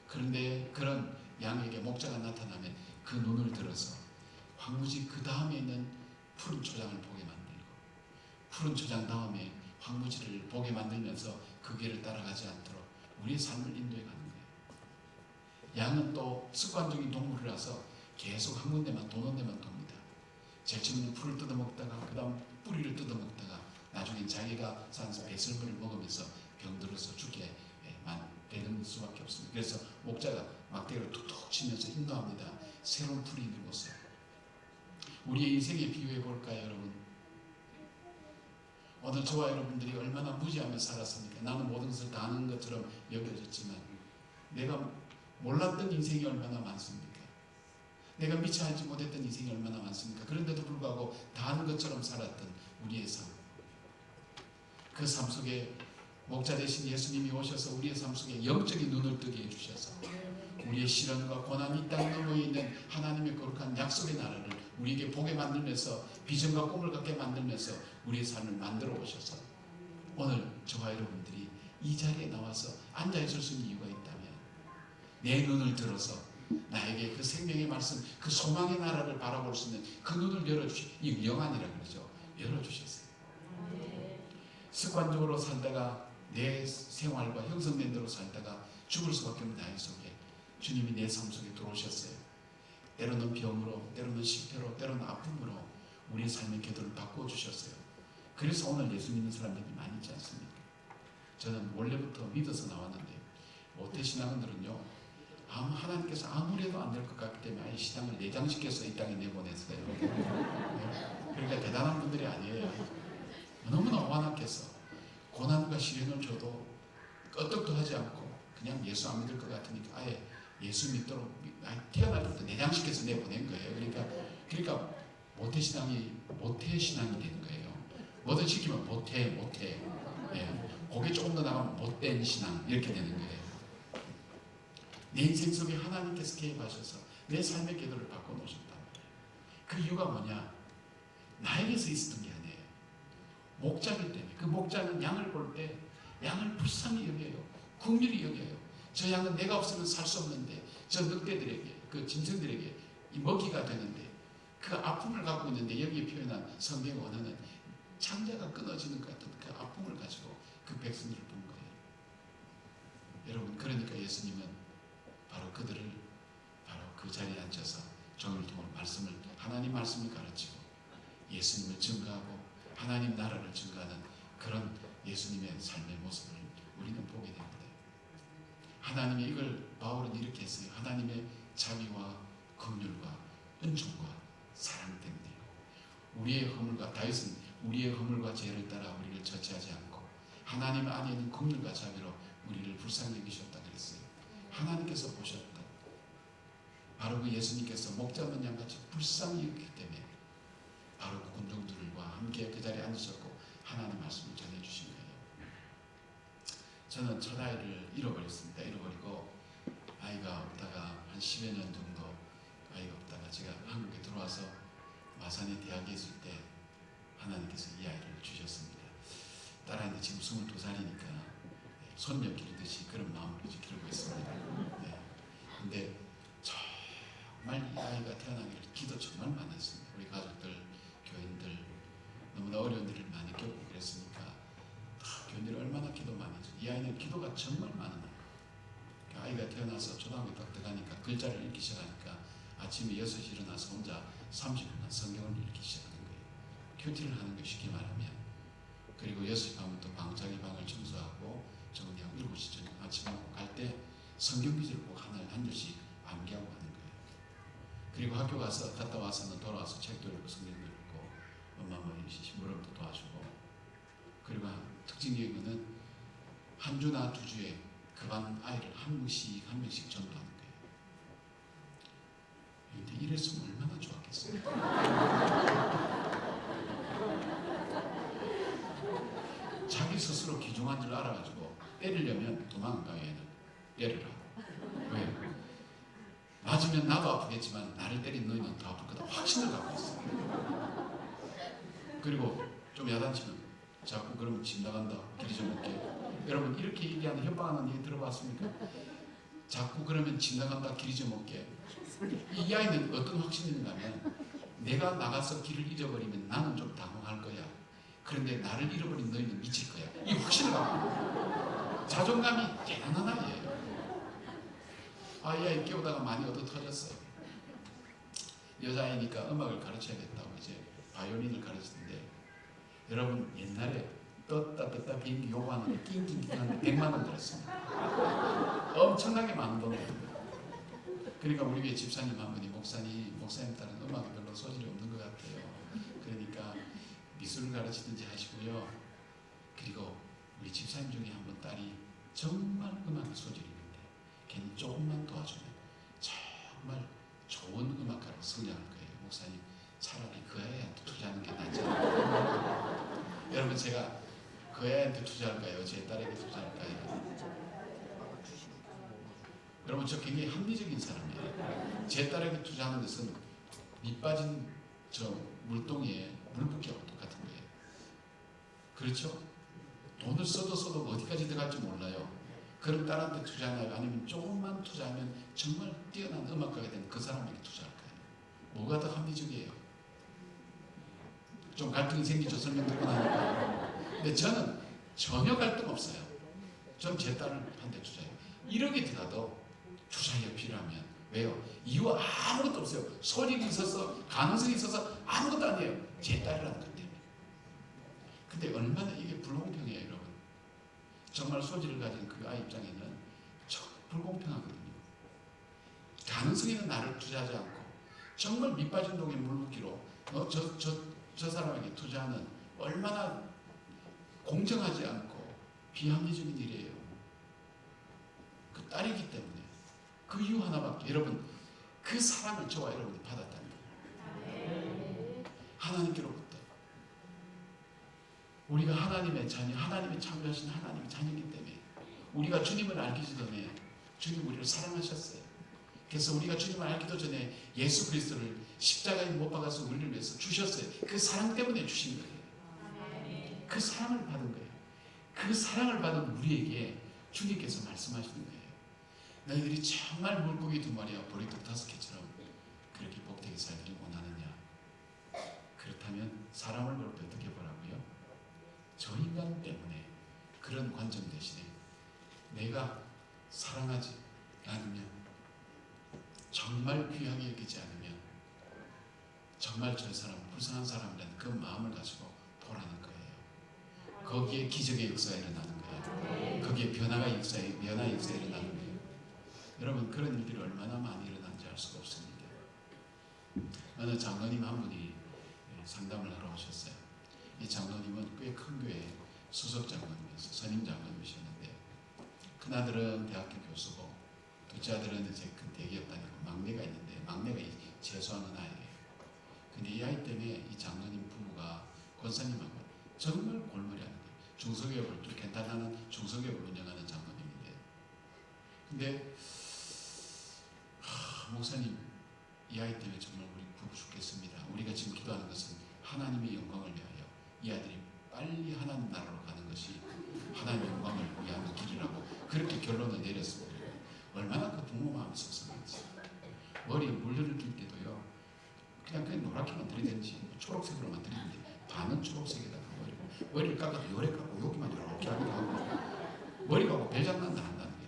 그런데 그런 양에게 목자가 나타나면 그 눈을 들어서 황무지 그 다음에 있는 푸른 초장을 보게 만들고, 푸른 초장 다음에 황무지를 보게 만들면서 그 길을 따라가지 않도록 우리의 삶을 인도해 가는 거예요. 양은 또 습관적인 동물이라서 계속 한 군데만 도는 데만 돕니다. 제일 처음에는 풀을 뜯어먹다가 그 다음 뿌리를 뜯어먹다가 나중엔 자기가 산 배설물을 먹으면서 병들어서 죽게만 되는 수밖에 없습니다. 그래서 목자가 막대기를 툭툭 치면서 인도합니다. 새로운 풀이 있는 곳으로. 우리의 인생에 비유해 볼까요, 여러분? 오늘 저와 여러분들이 얼마나 무지하며 살았습니까? 나는 모든 것을 다 아는 것처럼 여겨졌지만 내가 몰랐던 인생이 얼마나 많습니까? 내가 미처 알지 못했던 인생이 얼마나 많습니까? 그런데도 불구하고 다 아는 것처럼 살았던 우리의 삶. 그 삶 속에 목자 대신 예수님이 오셔서 우리의 삶 속에 영적인 눈을 뜨게 해주셔서 우리의 시련과 고난이 이 땅 너머에 있는 하나님의 거룩한 약속의 나라를 우리에게 보게 만들면서 비전과 꿈을 갖게 만들면서 우리의 삶을 만들어 오셔서 오늘 저와 여러분들이 이 자리에 나와서 앉아 있을 수 있는 이유가 있다면 내 눈을 들어서 나에게 그 생명의 말씀, 그 소망의 나라를 바라볼 수 있는 그 눈을 이 영안이라고 그러죠. 열어주셨어요. 습관적으로 살다가 내 생활과 형성된 대로 살다가 죽을 수밖에 없는 나의 속에 주님이 내 삶 속에 들어오셨어요. 때로는 병으로, 때로는 실패로, 때로는 아픔으로 우리의 삶의 궤도를 바꿔주셨어요. 그래서 오늘 예수 믿는 사람들이 많이 있지 않습니까? 저는 원래부터 믿어서 나왔는데 모태신앙인들은요, 하나님께서 아무래도 안 될 것 같기 때문에 아예 신앙을 내장시켜서 이 땅에 내보냈어요. 그러니까 대단한 분들이 아니에요. 너무나 완악해서 고난과 시련을 줘도 끄떡도 하지 않고 그냥 예수 안 믿을 것 같으니까 아예 예수 믿도록 태어날 때부터 내장시켜서 내보낸 거예요. 그러니까 모태신앙이 되는 거예요. 뭐든 시키면 못해. 거기에 조금 더 나가면 못된 신앙 이렇게 되는 거예요. 내 인생 속에 하나님께서 개입하셔서 내 삶의 궤도를 바꿔놓으셨단 말이에요. 그 이유가 뭐냐? 나에게서 있었던 게 아니에요. 목자기 때문에. 그 목자는 양을 볼 때 양을 불쌍히 여겨요. 긍휼히 여겨요. 저 양은 내가 없으면 살 수 없는데 저 늑대들에게, 그 짐승들에게 이 먹이가 되는데 그 아픔을 갖고 있는데 여기에 표현한 성경 원어는 창자가 끊어지는 것 같은 그 아픔을 가지고 그 백성들을 본 거예요. 여러분, 그러니까 예수님은 바로 그들을 바로 그 자리에 앉아서 종일 동안 하나님 말씀을 가르치고 예수님을 증거하고 하나님 나라를 증거하는 그런 예수님의 삶의 모습을 우리는 보게 됩니다. 하나님의 이걸 바울은 이렇게 했어요. 하나님의 자비와 긍휼과 은총과 사랑 때문에 다윗은 우리의 허물과 죄를 따라 우리를 저치하지 않고 하나님 안에 있는 긍휼과 자비로 우리를 불쌍히 여기셨다 그랬어요. 하나님께서 보셨다. 바로 그 예수님께서 목자 없는 양같이 불쌍히 여기기 때문에 바로 그 군중들과 함께 그 자리에 앉으셨고 하나님 말씀을 전해주신 거예요. 저는 첫 아이를 잃어버렸습니다. 잃어버리고 아이가 없다가 한 10여 년 정도 아이가 없다가 제가 한국에 들어와서 마산에 대학에 있을 때 하나님께서 이 아이를 주셨습니다. 딸아이는 지금 22살이니까 손녀 기르듯이 그런 마음으로 기르고 있습니다. 네. 근데 정말 이 아이가 태어나기를 기도 정말 많았습니다. 우리 가족들, 교인들 너무나 어려운 일을 많이 겪고 그랬으니까 교인들이 얼마나 기도 많이 했어요. 이 아이는 기도가 정말 많은 아이예요. 아이가 태어나서 초등학교 딱 들어가니까 글자를 읽기 시작하니까 아침에 6시 일어나서 혼자 30분간 성경을 읽기 시작하는 거예요. 큐티를 하는 거 쉽게 말하면. 그리고 6시 반부터 자기 방을 청소하고 정리하고 7시 저녁 아침 먹고 갈 때 성경 기절을 꼭 한 줄씩 암기하고 하는 거예요. 그리고 학교 갔다 와서는 돌아와서 책도 읽고 성경도 읽고 엄마 심부름도 도와주고, 그리고 특징 교육은 한 주나 2주에 그 반 아이를 한 명씩 전도하는 거예요. 근데 이랬으면 얼마나 좋았겠어요. 자기 스스로 귀중한 줄 알아가지고 때리려면 도망가. 얘는 때리라. 왜? 맞으면 나도 아프겠지만 나를 때린 너희는 더 아플 거다 확신을 갖고 있어요. 그리고 좀 야단치면 자꾸 그러면 집 나간다, 길이 좀 먹게. 여러분 이렇게 얘기하는 협박하는 얘기 들어봤습니까? 자꾸 그러면 집 나간다, 길이 좀 먹게. 이 아이는 어떤 확신인가 하면 내가 나가서 길을 잊어버리면 나는 좀 당황할 거야. 그런데 나를 잃어버린 너희는 미칠 거야. 이 확신을 갖고 있어요. 자존감이 대단한 아이예요. 이 아이 깨우다가 많이 얻어 터졌어요. 여자아이니까 음악을 가르쳐야겠다고 이제 바이올린을 가르치는데, 여러분 옛날에 떴다 비행기 요구하는 게 낑낑낑 100만 원 들었습니다. 엄청나게 많은 돈이에요. 그러니까 우리 교회 집사님 한 분이 목사님 딸은 음악에 별로 소질이 없는 것 같아요. 그러니까 미술을 가르치든지 하시고요. 그리고 우리 집사님 중에 한 분 딸이 정말 음악에 소질이 있는데 걔는 조금만 도와주면 정말 좋은 음악가로 성장할 거예요. 목사님 차라리 그 애한테 투자하는 게 낫지 않을까요? 여러분 제가 그 애한테 투자할까요? 제 딸에게 투자할까요? 여러분 저 굉장히 합리적인 사람이에요. 제 딸에게 투자하는 것은 밑 빠진 저 물동이에 물 붓기하고 똑같은 거예요. 그렇죠? 돈을 써도 어디까지 들어갈지 몰라요. 그런 딸한테 투자하나요? 아니면 조금만 투자하면 정말 뛰어난 음악가가 된 그 사람에게 투자할까요? 뭐가 더 합리적이에요? 좀 갈등이 생기죠. 설명 듣고 나니까. 근데 저는 전혀 갈등 없어요. 전 제 딸한테 투자해요. 1억이 들어가도 투자가 필요하면. 왜요? 이유 아무것도 없어요. 소질이 있어서 가능성이 있어서 아무것도 아니에요. 제 딸이라는 것 때문에. 근데 얼마나 이게 불공평해요, 여러분. 정말 소질을 가진 그 아이 입장에는 불공평하거든요. 가능성 있는 나를 투자하지 않고 정말 밑빠진 독에 물붓기로 저 사람에게 투자하는 얼마나 공정하지 않고 비합리적인 일이에요. 그 딸이기 때문에. 그 이유 하나밖에. 여러분 그 사랑을 저와 여러분이 받았다는 거예요. 하나님께로부터. 우리가 하나님의 자녀, 하나님의 창조하신 하나님의 자녀이기 때문에 우리가 주님을 알기 전에 주님 우리를 사랑하셨어요. 그래서 우리가 주님을 알기도 전에 예수 그리스도를 십자가에 못 박아서 우리를 위해서 주셨어요. 그 사랑 때문에 주신 거예요. 그 사랑을 받은 거예요. 그 사랑을 받은 우리에게 주님께서 말씀하시는 거예요. 너희들이 정말 물고기 2마리와 보리떡 5개처럼 그렇게 복되게 살기를 원하느냐? 그렇다면 사람을 볼 때 어떻게 보라고요? 저 인간 때문에 그런 관점 대신에 내가 사랑하지 않으면, 정말 귀하게 여기지 않으면 정말 저 사람 불쌍한 사람이라는 그 마음을 가지고 보라는 거예요. 거기에 기적의 역사가 일어나는 거예요. 거기에 변화의 역사가 일어나는 거예요. 여러분 그런 일들이 얼마나 많이 일어난지 알 수가 없습니다. 어느 장로님 한 분이 상담을 하러 오셨어요. 이 장로님은 꽤 큰 교회 수석 장로님이었어요. 선임 장로님이셨는데 큰아들은 대학교 교수고 둘째 아들은 이제 큰 대기업 다니고 막내가 있는데 막내가 재수하는 아이예요. 근데 이 아이 때문에 이 장로님 부부가 권사님하고 정말 골머리 하는 거예요. 중소기업을 또 괜찮은 중소기업을 운영하는 장로님인데, 근데 목사님 이 아이 때문에 정말 우리 부부 죽겠습니다. 우리가 지금 기도하는 것은 하나님의 영광을 위하여 이 아들이 빨리 하나님 나라로 가는 것이 하나님의 영광을 위한 길이라고 그렇게 결론을 내렸습니다. 얼마나 그 부모 마음이 속상했지. 머리에 물들을 낄 때도요, 그냥 노랗게만 들이대지 초록색으로만 들이대는데 반은 초록색에다가 머리를 깎아도 요래 깎고 여기만 이렇게 하기도 하고 머리 깎고 배장난도 한다는 게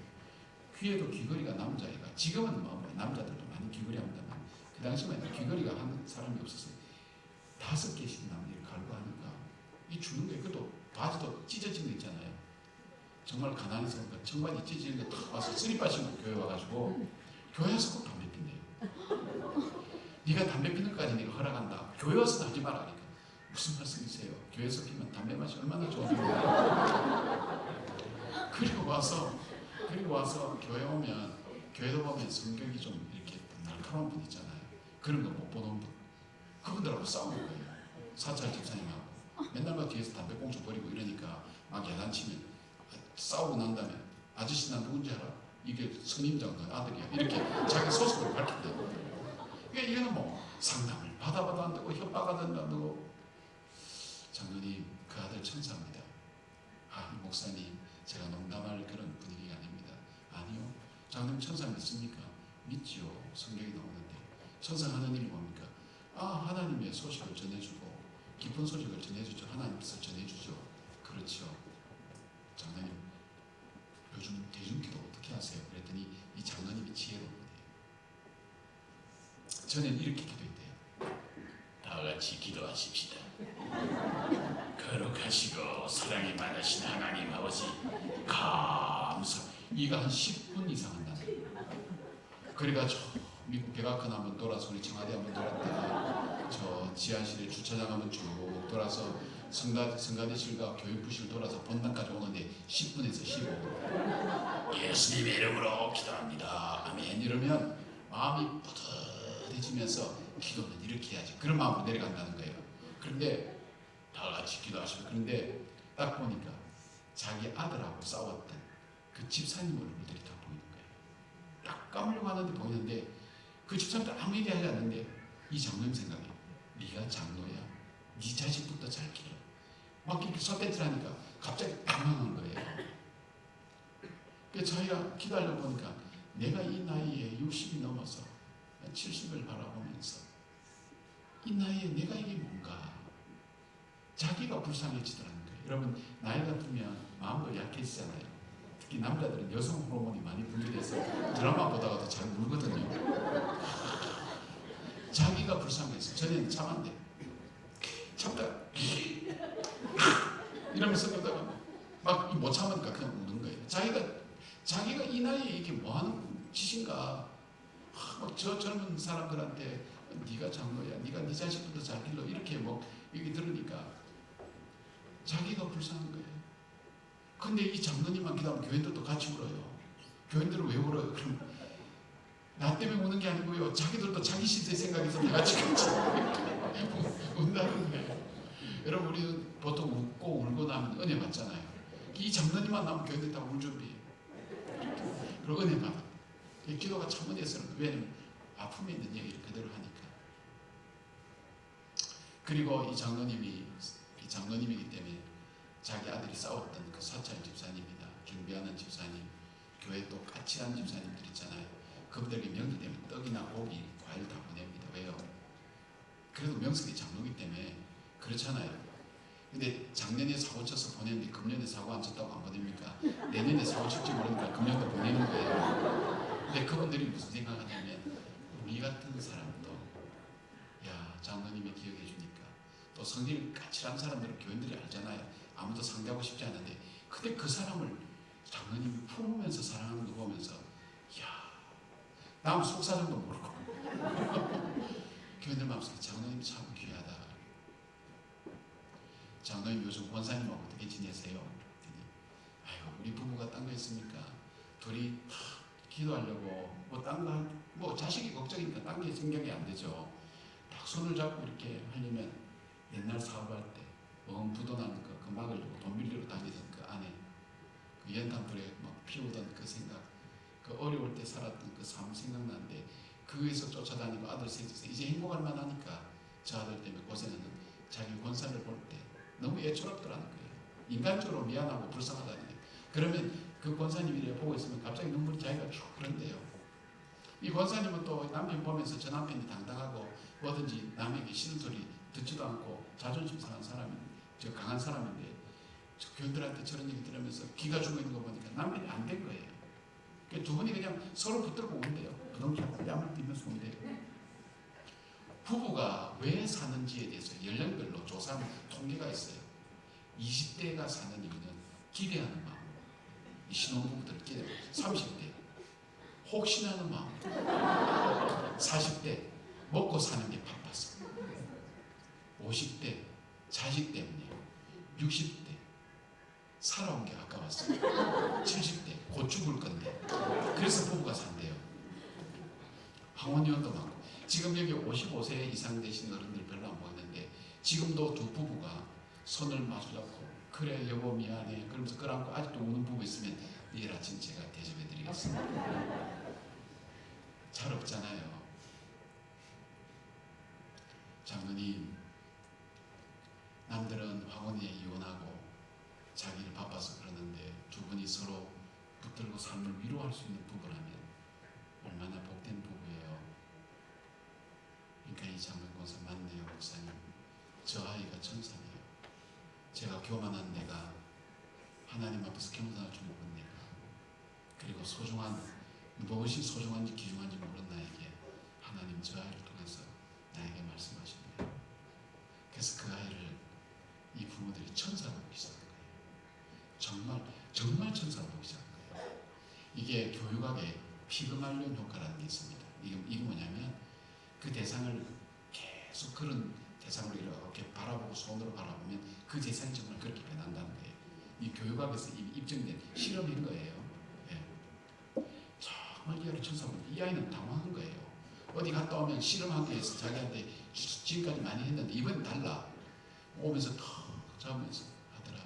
귀에도 귀걸이가 남자애가 지금은 뭐 남자들도 많이 귀걸이 합니다만 그 당시만 귀걸이가 하는 사람이 없었어요. 5개씩 남자를 갈고 하니까 이 주는 거예요. 그것도 바지도 찢어진 거 있잖아요. 정말 가난해서 청바지 찢어진 거 딱 와서 쓰리빠 신고 교회 와가지고 교회에서 꼭 담배 핀대요. 네가 담배 피는 것까지 네가 허락한다. 교회 와서는 하지 마라. 그러니까 무슨 말씀이세요? 교회에서 피면 담배 맛이 얼마나 좋은데. 그리고 와서 교회 오면 교회도 보면 성격이 좀 이렇게 날카로운 분 있잖아요. 그런 거 못 보는 분. 그분들하고 싸우는 거예요. 사찰 집사님하고 맨날 막 뒤에서 담배꽁초 버리고 이러니까 막 야단치면 싸우고 난 다음에 아저씨 난 누군지 알아? 이게 선임장 너 아들이야. 이렇게 자기 소속을 밝힌다고. 그러니까 이거는 뭐 상담을 받아봐도 안 되고 협박하도 안 되고. 장로님 그 아들 천사입니다. 아, 이 목사님 제가 농담할 그런 분위기가 아닙니다. 아니요. 장로님 천사 믿습니까? 믿지요. 성경이 나오는데 천사 하는 일이 뭡니까? 아, 하나님의 소식을 전해주고 기쁜 소식을 전해주죠. 하나님께서 전해주죠. 그렇죠. 장로님 요즘 대중기도 어떻게 하세요? 그랬더니 이 장로님이 지혜로운 분이에요. 저는 이렇게 기도했대요. 다 같이 기도하십시다. 거룩하시고 사랑이 많으신 하나님 아버지 감사. 이가 한 10분 이상 한다. 그래가지고 미국 백악관 한번 돌아서 우리 청와대 한번 돌았다가 저 지하실에 주차장 한번 쭉 돌아서 성가대실과 교육부실 돌아서 본당까지 오는데 10분에서 15분. 예수님의 이름으로 기도합니다. 아멘. 이러면 마음이 뿌듯해지면서 기도는 이렇게 해야지. 그런 마음으로 내려간다는 거예요. 그런데 다 같이 기도하시고 그런데 딱 보니까 자기 아들하고 싸웠던 그 집사님 얼굴들이 다 보이는 거예요. 딱 까물려고 하는데 보이는데 그 집사님도 아무 얘기 하지 않는데 이 장로님 생각에 네가 장로야. 네 자식부터 잘 키워. 막 이렇게 삿대질 하니까 갑자기 당황한 거예요. 그래서 자기가 기다려 보니까 내가 이 나이에 60이 넘어서 70을 바라보면서 이 나이에 내가 이게 뭔가 자기가 불쌍해지더라는 거예요. 여러분 나이가 들면 마음도 약해지잖아요. 특히 남자들은 여성 호르몬이 많이 분비돼서 드라마 보다가도 잘 울거든요. 자기가 불쌍해서 전에는 참았는데 참다가 이러면서 그러다가 막 못 참으니까 그냥 우는 거예요. 자기가 이 나이에 이게 뭐 하는 짓인가. 막 저 젊은 사람들한테 네가 장로야, 네가 네 자식부터 잘 길러 이렇게 뭐 얘기 들으니까 자기가 불쌍한 거예요. 근데 이 장로님만 기도하면 교인들도 같이 울어요. 교인들은 왜 울어요? 그럼 나 때문에 우는 게 아니고요. 자기들도 자기 시대 생각해서 내가 지금 운다는 거예요. 여러분 우리는 보통 웃고 울고 나면 은혜 받잖아요. 이 장로님만 나면 교인들 다 울 준비해요. 그리고 은혜 받아. 이 기도가 참 은혜스러운 거예요. 왜냐면 아픔에 있는 얘기를 그대로 하니까. 그리고 이 장로님이기 때문에 자기 아들이 싸웠던 그 사찰 집사님이나 경비하는 집사님, 교회 또 까칠한 집사님들 있잖아요. 그분들에게 명절 되면 떡이나 고기, 과일 다 보냅니다. 왜요? 그래도 명색이 장로기 때문에 그렇잖아요. 근데 작년에 사고 쳐서 보냈는데 금년에 사고 안 쳤다고 안 보냅니까? 내년에 사고 칠지 모르니까 금년도 보내는 거예요. 근데 그분들이 무슨 생각하냐면 우리 같은 사람도 야 장로님이 기억해 주니까 또 성질 까칠한 사람들은 교인들이 알잖아요. 아무도 상대하고 싶지 않은데 근데 그 사람을 장로님이 품으면서 사랑하는 거 보면서 야 남 속사정도 모르고 교인들 마음속에 장로님 참 귀하다. 장로님 요즘 권사님하고 어떻게 지내세요? 아이고 우리 부부가 딴 거 있습니까? 둘이 기도하려고 뭐 딴 거 뭐 자식이 걱정이니까 딴 게 생각이 안 되죠. 딱 손을 잡고 이렇게 하려면 옛날 사업할 때 부도 나는 거 그 막으려고 돈 빌리러 다니던 그 아내 그 연탄불에 막 피우던 그 생각 그 어려울 때 살았던 그 삶 생각나는데 그 위에서 쫓아다니고 아들 셋이서 이제 행복할 만하니까 저 아들 때문에 고생하는 자기 권사를 볼 때 너무 애처롭더라는 거예요. 인간적으로 미안하고 불쌍하다는 거예요. 그러면 그 권사님이 보고 있으면 갑자기 눈물이 자기가 쭉 흐른대요. 이 권사님은 또 남편 보면서 저 남편이 당당하고 뭐든지 남에게 싫은 소리 듣지도 않고 자존심 상한 사람이, 저 강한 사람인데 저 교인들한테 저런 얘기 들으면서 기가 죽어 있는 거 보니까 남편이 안 된 거예요. 두 분이 그냥 서로 붙들고 운대요. 부동산 뺨을 띠면서 운대요. 부부가 왜 사는지에 대해서 연령별로 조사하는 통계가 있어요. 20대가 사는 이유는 기대하는 마음, 이 신혼부부들 기대. 30대 혹시나는 마음, 40대 먹고 사는 게 바빠서, 50대 자식 때문에, 60대 살아온 게 아까웠어, 70대 곧 죽을 건데 그래서 부부가 산대요. 황혼연도 많고. 지금 여기 55세 이상 되신 어른들 별로 안 보이는데 지금도 두 부부가 손을 마주잡고 그래 여보 미안해 그러면서 끌어안고 아직도 우는 부부 있으면 내일 아침 제가 대접해 드리겠습니다. 잘 없잖아요. 장로님, 남들은 황혼에 이혼하고 자기를 바빠서 그러는데 두 분이 서로 붙들고 삶을 위로할 수 있는 부부라면 얼마나 복된 부부예요. 그러니까 이 장로권사 맞네요. 목사님, 저 아이가 천사네요. 제가 교만한 내가, 하나님 앞에서 겸손할 줄 모른 내가, 그리고 소중한, 무엇이 소중한지 귀중한지 모르는 나에게 하나님 저 아이를 통해서 나에게 말씀하십니다. 그래서 그 아이를 이 부모들이 천사로 보기 시작한 거예요. 정말 천사로 보기 시작한 거예요. 이게 교육학에 피그말리온 효과라는 게 있습니다. 이게 뭐냐면 그 대상을 계속 그런 대상으로 이렇게 바라보고 손으로 바라보면 그 대상이 정말 그렇게 변한다는 거예요. 이 교육학에서 입증된 실험인 거예요. 예. 정말 이 아이 천사분, 이 아이는 당황한 거예요. 어디 갔다 오면 실험학교에서 자기한테 지금까지 많이 했는데 이번엔 달라. 오면서 턱 잡으면서 하더라,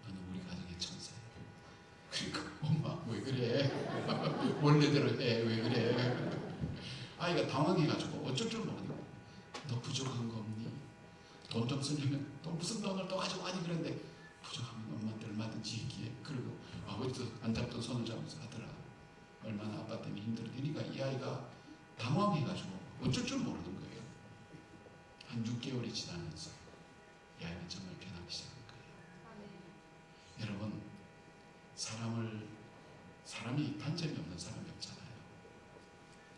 너는 우리 가정의 천사야. 그러니까 엄마 왜 그래? 원래대로 해. 왜 그래? 아이가 당황해가지고 어쩔 줄 모르는 거야. 너 부족한 거 없니? 돈 좀 쓰려면 또 무슨 돈을 또 가지고 가니 그런데 부족하면 엄마한테 얼마든지 얘기해. 그리고 아버지도 안 잡던 손을 잡으면서 하더라. 얼마나 아빠 때문에 힘들으니까 이 아이가 당황해가지고 어쩔 줄 모르는 거예요. 한 6개월이 지나면서 이 아이는 정말 변하기 시작한 거예요. 여러분, 사람이 단점이 없는 사람이 없잖아요.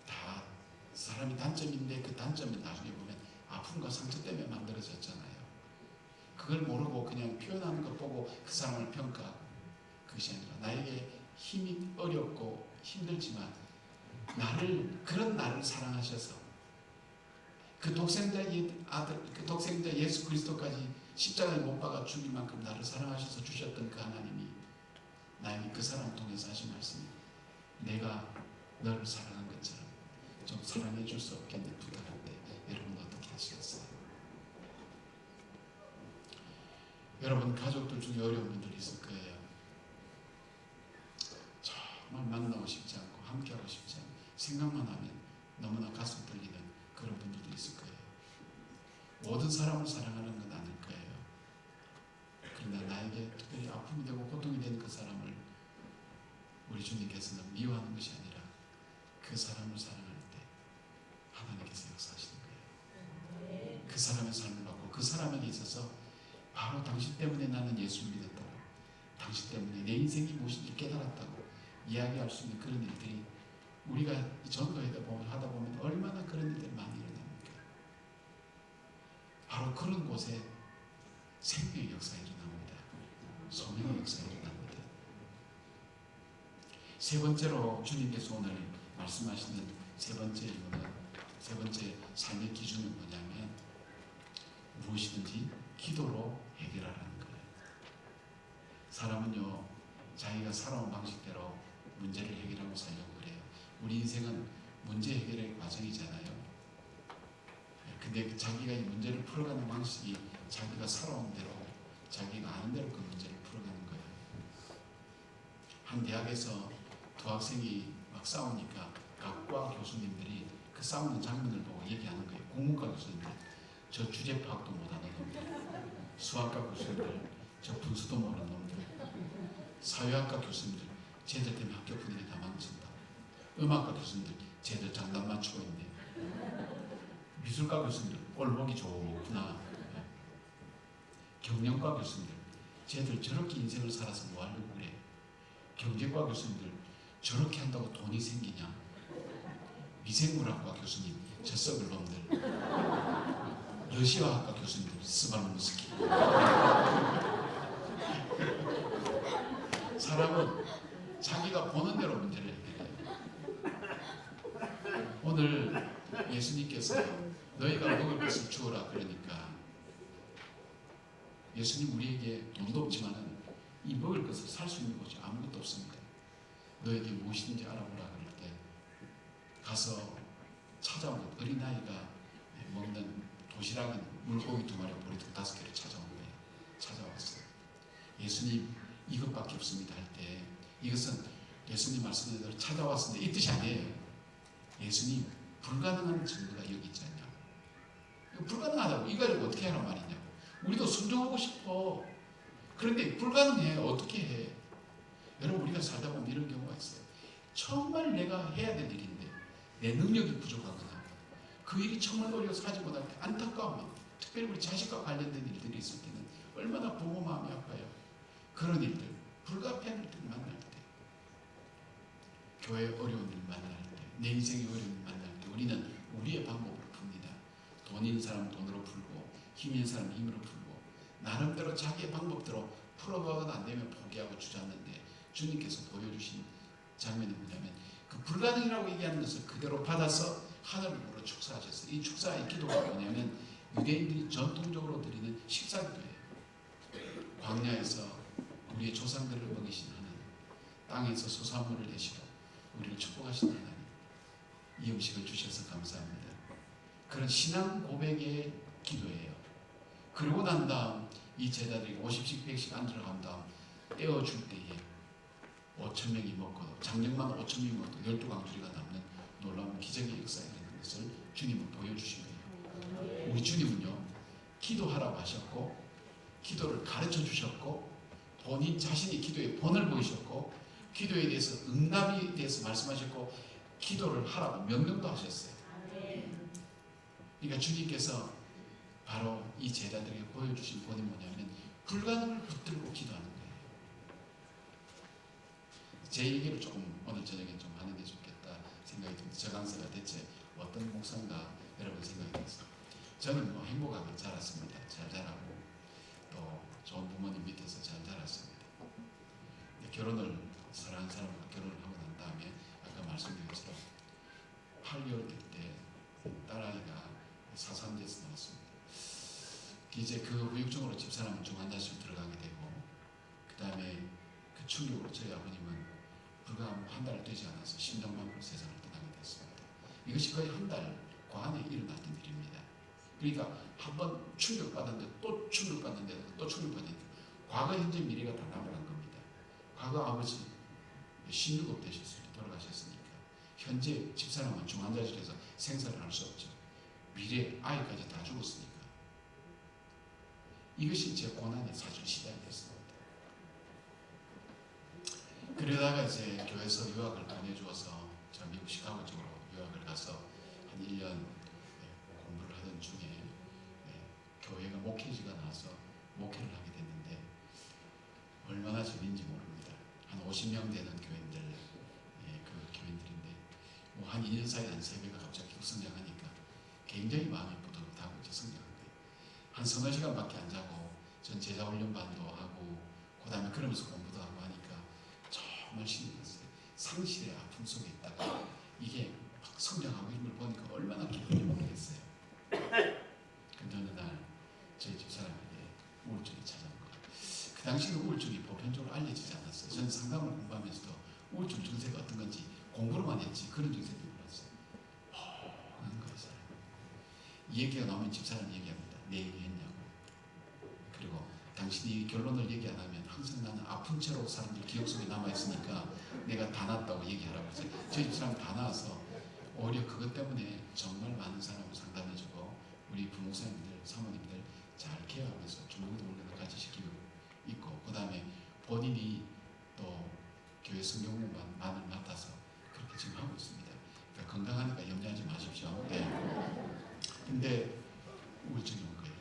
다 사람이 단점인데 그 단점이 나중에 보면 아픔과 상처 때문에 만들어졌잖아요. 그걸 모르고 그냥 표현하는 것 보고 그 사람을 평가하고, 그것이 아니라 나에게 힘이 어렵고 힘들지만 그런 나를 사랑하셔서 그 독생자 아들, 그 독생자 예수 그리스도까지 십자가에 못 박아 죽일 만큼 나를 사랑하셔서 주셨던 그 하나님이 나에게 그 사람을 통해서 하신 말씀이, 내가 너를 사랑한 것처럼 좀 사랑해 줄 수 없겠니 부탁한데 여러분 어떻게 하시겠어요? 여러분 가족들 중에 어려운 분들이 있을 거예요. 정말 만나고 싶지 않고 함께하고 싶지 않고 생각만 하면 너무나 가슴 떨리는 그런 분들도 있을 거예요. 모든 사람을 사랑하는 건 아닐 거예요. 그러나 나에게 특별히 아픔이 되고 고통이 되는 그 사람을 우리 주님께서는 미워하는 것이 아니라 그 사람을 사랑할 때 하나님께서 역사하시는 거예요. 그 사람의 삶을 받고 그 사람에게 있어서 바로 당신 때문에 나는 예수를 믿었다고, 당신 때문에 내 인생이 무엇인지 깨달았다고 이야기할 수 있는 그런 일들이 우리가 전도하다 보면 얼마나 그런 일들이 많이 일어납니까? 바로 그런 곳에 생명의 역사가 일어납니다. 소명의 역사가 일어납니다. 세 번째로 주님께서 오늘 말씀하시는 세 번째 이유는, 세 번째 삶의 기준은 뭐냐면 무엇이든지 기도로 해결하라는 거예요. 사람은요, 자기가 살아온 방식대로 문제를 해결하고 살려고 그래요. 우리 인생은 문제 해결의 과정이잖아요. 근데 자기가 이 문제를 풀어가는 방식이 자기가 살아온 대로, 자기가 아는 대로 그 문제를 풀어가는 거예요. 한 대학에서 두 학생이 막 싸우니까 각 과 교수님들이 그 싸우는 장면을 보고 얘기하는 거예요. 국문과 교수님들. 저 주제 파악도 못하는 놈들, 수학과 교수님들, 저 분수도 모르는 놈들, 사회학과 교수님들, 쟤들 때문에 학교 분위기 다 망친다. 음악과 교수님들, 쟤들 장단 맞추고 있네. 미술과 교수님들, 꼴보기 좋구나. 경영과 교수님들, 쟤들 저렇게 인생을 살아서 뭐 하려고 그래. 경제과 교수님들, 저렇게 한다고 돈이 생기냐. 미생물학과 교수님, 저 썩을 놈들. 여시화학과 교수님들, 스발무스키. 사람은 자기가 보는 대로 문제를 해결해요. 오늘 예수님께서 너희가 먹을 것을 주어라 그러니까 예수님 우리에게 돈도 없지만은 이 먹을 것을 살 수 있는 곳이 아무것도 없습니다. 너에게 무엇인지 알아보라 그럴 때 가서 찾아온 것, 어린아이가 먹는 도시락인 물고기 2마리, 보리떡 5개를 찾아온 거예요. 찾아왔어요. 예수님 이것밖에 없습니다 할 때 이것은 예수님 말씀대로 찾아왔습니다 이 뜻이 아니에요. 예수님 불가능한 정도가 여기 있지 않냐고. 이거 불가능하다고 이거 가지고 어떻게 하란 말이냐고. 우리도 순종하고 싶어. 그런데 불가능해. 어떻게 해? 여러분 우리가 살다 보면 이런 경우가 있어요. 정말 내가 해야 될 일인데 내 능력이 부족하거나 그 일이 정말 우리가 사지 못할 때 안타까우면 특별히 우리 자식과 관련된 일들이 있을 때는 얼마나 부모 마음이 아파요. 그런 일들, 불가피한 일들 만날 때 교회 어려운 일 만날 때 내 인생의 어려운 일 만날 때 우리는 우리의 방법으로 풉니다. 돈인 사람 돈으로 풀고 힘인 사람 힘으로 풀고 나름대로 자기의 방법대로 풀어가거나 안 되면 포기하고 주저앉는데 주님께서 보여주신 장면이 뭐냐면 그 불가능이라고 얘기하는 것을 그대로 받아서 하늘으로 축사하셨어요. 이 축사의 기도가 뭐냐면 유대인들이 전통적으로 드리는 식사기도예요. 광야에서 우리의 조상들을 먹이신 하나님, 땅에서 소산물을 내시고 우리를 축복하신 하나님, 이 음식을 주셔서 감사합니다. 그런 신앙 고백의 기도예요. 그러고 난 다음 이 제자들이 50씩 100씩 앉으러 다음 떼어줄 때에 5,000명이 먹고 장정만 5,000명이 먹고 12광주리가 남는 놀라운 기적의 역사가 있는 것을 주님은 보여주신 거예요. 우리 주님은요 기도하라고 하셨고 기도를 가르쳐 주셨고 본인 자신이 기도의 본을 보이셨고 기도에 대해서 응답에 대해서 말씀하셨고 기도를 하라고 명령도 하셨어요. 그러니까 주님께서 바로 이 제자들에게 보여주신 본이 뭐냐면 불가능을 붙들고 기도하는 거예요. 제 얘기를 조금 오늘 저녁에 좀 하는 게 좋겠다 생각이 듭니다. 저 강사가 대체 어떤 목사인가 여러분 생각이 들었어요. 저는 뭐 행복하게 자랐습니다. 잘 자라고 또 좋은 부모님 밑에서 잘 자랐습니다. 결혼을 사랑하는 사람과 결혼을 하고 난 다음에 아까 말씀드린 것처럼 8개월 될 때 딸아이가 사산돼서 나왔습니다. 이제 그 후유증으로 집사람은 중환자실 들어가게 되고 그 다음에 그 충격으로 저희 아버님은 불과 한 달 되지 않아서 심장마비로 세상을 떠나게 됐습니다. 이것이 거의 한 달 관에 일어났던 일입니다. 그러니까 한 번 충격받았는데 또 충격받는데 또 충격받으니까 과거 현재 미래가 다 남아간 겁니다. 과거 아버지 16억 되셨을 때 돌아가셨으니까 현재 집사람은 중환자실에서 생사를 할 수 없죠. 미래 아이까지 다 죽었으니까 이것이 제 고난의 사준 시작이 됐습니다. 그러다가 이제 교회에서 유학을 보내주어서 저 미국 시카고 쪽으로 유학을 가서 한 1년 공부를 하던 중에 교회가 목회지가 나와서 목회를 하게 됐는데 얼마나 재미인지 모릅니다. 한 50명 되는 교인들, 그 교인들인데 뭐 한 2년 사이에 한 3배가 갑자기 성장하니까 굉장히 마음이 뿌듯하고 이제 성장한 거예요. 한 서너 시간밖에 안 자고 전 제자 훈련반도 하고 그 다음에 그러면서 공부도 하고 하니까 정말 신이 났어요. 상실의 아픔 속에 있다가 이게 막 성장하고 있는 걸 보니까 얼마나 기쁜지 모르겠어요. 근데 어느 날 저희 집사람에게 우울증이 찾아온 거예요. 그 당시는 우울증이 보편적으로 알려지지 않았어요. 저는 상담을 공부하면서도 우울증 증세가 어떤 건지 공부로만 했지 그런 증세도 몰랐어요. 하는 거예요. 이 얘기가 나오면 집사람이 얘기합니다. 내 얘기했냐고. 그리고 당신이 결론을 얘기 안 하면 항상 나는 아픈 채로 사람들 기억 속에 남아있으니까 내가 다 낫다고 얘기하라고 했어요. 저희 집사람 다 나와서 오히려 그것 때문에 정말 많은 사람을 상담해주고 우리 부목사님들, 사모님들 잘 케어하면서 중국도 훈련을 같이 시키고 있고, 그 다음에 본인이 또 교회 성경공부만을 맡아서 그렇게 지금 하고 있습니다. 그러니까 건강하니까 염려하지 마십시오. 네. 근데 우울증이 온 거예요.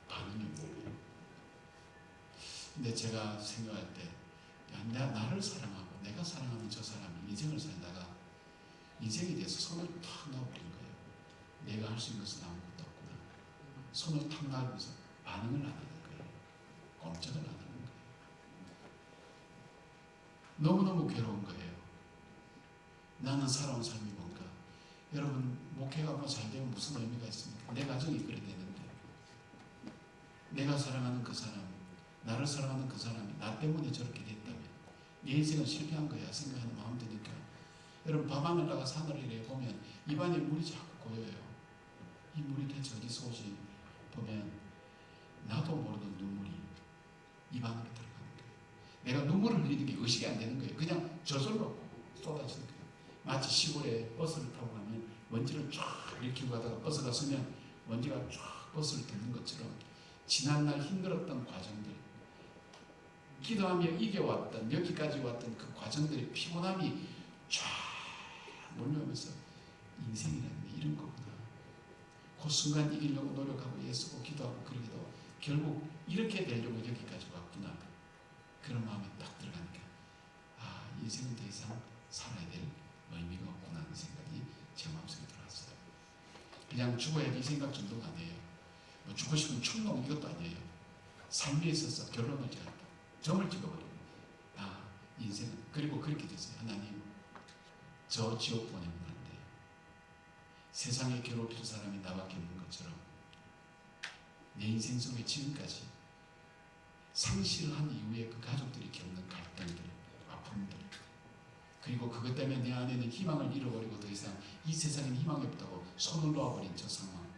반응이 온 거예요. 근데 제가 생각할 때, 야, 나를 사랑하고 내가 사랑하는 저 사람이 인생을 살다가 인생에 대해서 손을 탁 놔버린 거예요. 내가 할 수 있는 것은 아무것도 없구나. 손을 탁 놔면서 반응을 안 하는 거예요. 꼼짝을 안 하는 거예요. 너무너무 괴로운 거예요. 나는 살아온 삶이 뭔가. 여러분, 목회가 뭐 잘 되면 무슨 의미가 있습니까? 내 가정이 그래 되는데, 내가 사랑하는 그 사람, 나를 사랑하는 그 사람이 나 때문에 저렇게 됐다면 내 인생은 실패한 거야 생각하는 마음 드니까, 여러분, 밤하늘 나가 산을 보면 입안에 물이 자꾸 고여요. 이 물이 대체 어디서 오지? 보면 나도 모르는 눈물이 입안으로 들어가는 거예요. 내가 눈물을 흘리는 게 의식이 안 되는 거예요. 그냥 저절로 쏟아지는 거예요. 마치 시골에 버스를 타고 가면 먼지를 쫙 일으키고 가다가 버스가 서면 먼지가 쫙 버스를 덮는 것처럼 지난날 힘들었던 과정들, 기도하며 이겨왔던, 여기까지 왔던 그 과정들의 피곤함이 쫙 몰려오면서 인생이라는 게 이런 거구나. 그 순간 이기려고 노력하고 애쓰고 기도하고 그러기도 결국 이렇게 되려고 여기까지 왔구나. 그런 마음이 딱 들어가니까, 아, 인생은 더 이상 살아야 될 의미가 없구나 하는 생각이 제 마음속에 들어왔어요. 그냥 죽어야 이 생각 정도가 아니에요. 뭐 죽고 싶은 충동 이것도 아니에요. 삶에 있어서 결론을 지었다. 점을 찍어버려요. 아, 인생은. 그리고 그렇게 됐어요. 하나님, 저 지옥 보내면 안 돼요. 세상에 괴롭힐 사람이 나밖에 없는 것처럼 내 인생 속에 지금까지 상실한 이후에 그 가족들이 겪는 갈등들, 아픔들, 그리고 그것 때문에 내 안에는 희망을 잃어버리고 더 이상 이 세상엔 희망이 없다고 손을 놓아버린 저 상황,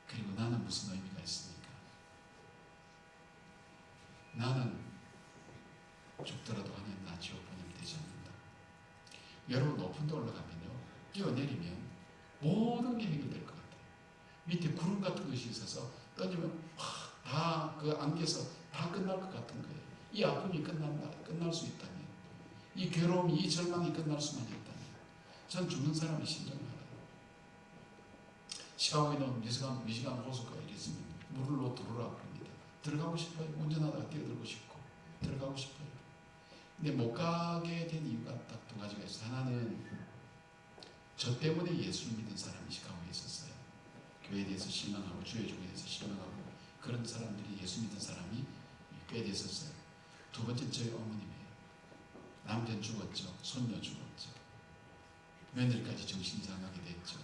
그리고 나는 무슨 의미가 있습니까? 나는 죽더라도 하나님 나 지옥 보내면 되지 않는다. 여러분, 높은 데 올라가면요, 뛰어내리면 모든 게 해결될 것 같아요. 밑에 구름 같은 것이 있어서 던지면 다 그 안개에서 다 끝날 것 같은 거예요. 이 아픔이 끝날 수 있다면, 이 괴로움이, 이 절망이 끝날 수만 있다면, 전 죽는 사람의 심정을 알아요. 시카고에 있는 미시간 호수가 이랬으면 물로 들어오라고 합니다. 들어가고 싶어요. 운전하다가 뛰어들고 싶고 들어가고 싶어요. 근데 못 가게 된 이유가 딱 두 가지가 있어요. 하나는 저 때문에 예수를 믿은 사람이 시카고에 있었어요. 교회에 대해서 실망하고 주의 종에 대해서 실망하고 그런 사람들이, 예수 믿은 사람이 꽤 됐었어요. 두 번째는 저희 어머님이에요. 남편 죽었죠. 손녀 죽었죠. 며느리까지 정신이 상하게 됐죠.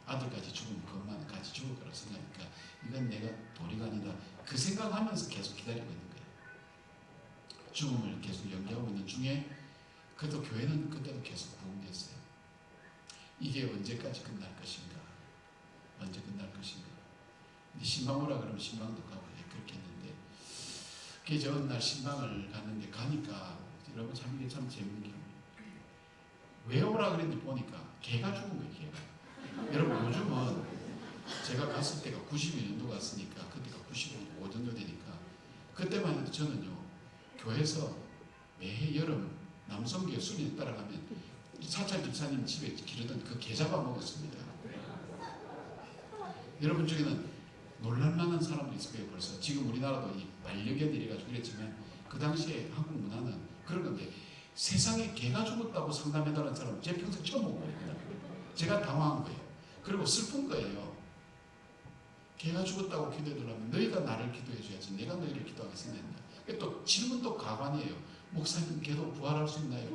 아들까지 죽으면 그것만 같이 죽을 거라고 생각하니까 이건 내가 도리가 아니다. 그 생각하면서 계속 기다리고 있는 거예요. 죽음을 계속 연기하고 있는 중에 그래도 교회는 그때도 계속 부흥됐어요. 이게 언제까지 끝날 것인가? 언제 끝날 것인가? 근데 신방 오라 그러면 신방도 가고 그렇게 했는데, 그게 어느 날 신방을 갔는데 가니까 여러분 참 이게 참 재밌는 게, 왜 오라 그랬는지 보니까 개가 죽은 거예요. 개가. 여러분, 요즘은 제가 갔을 때가 92년도 갔으니까 그때가 95년도 되니까, 그때만 해도 저는요, 교회에서 매해 여름 남성교회 수련회 따라가면 사찰 집사님 집에 기르던 그 개 잡아 먹었습니다. 여러분 중에는 놀랄만한 사람도 있을 거예요. 벌써 지금 우리나라도 이 반려견 이래가지고 그랬지만 그 당시에 한국 문화는 그런 건데, 세상에 개가 죽었다고 상담해달라는 사람은 제 평생 처음 본 거예요. 제가 당황한 거예요. 그리고 슬픈 거예요. 개가 죽었다고 기도해달라면 너희가 나를 기도해줘야지 내가 너희를 기도하겠으냐. 또 질문도 가관이에요. 목사님, 개도 부활할 수 있나요?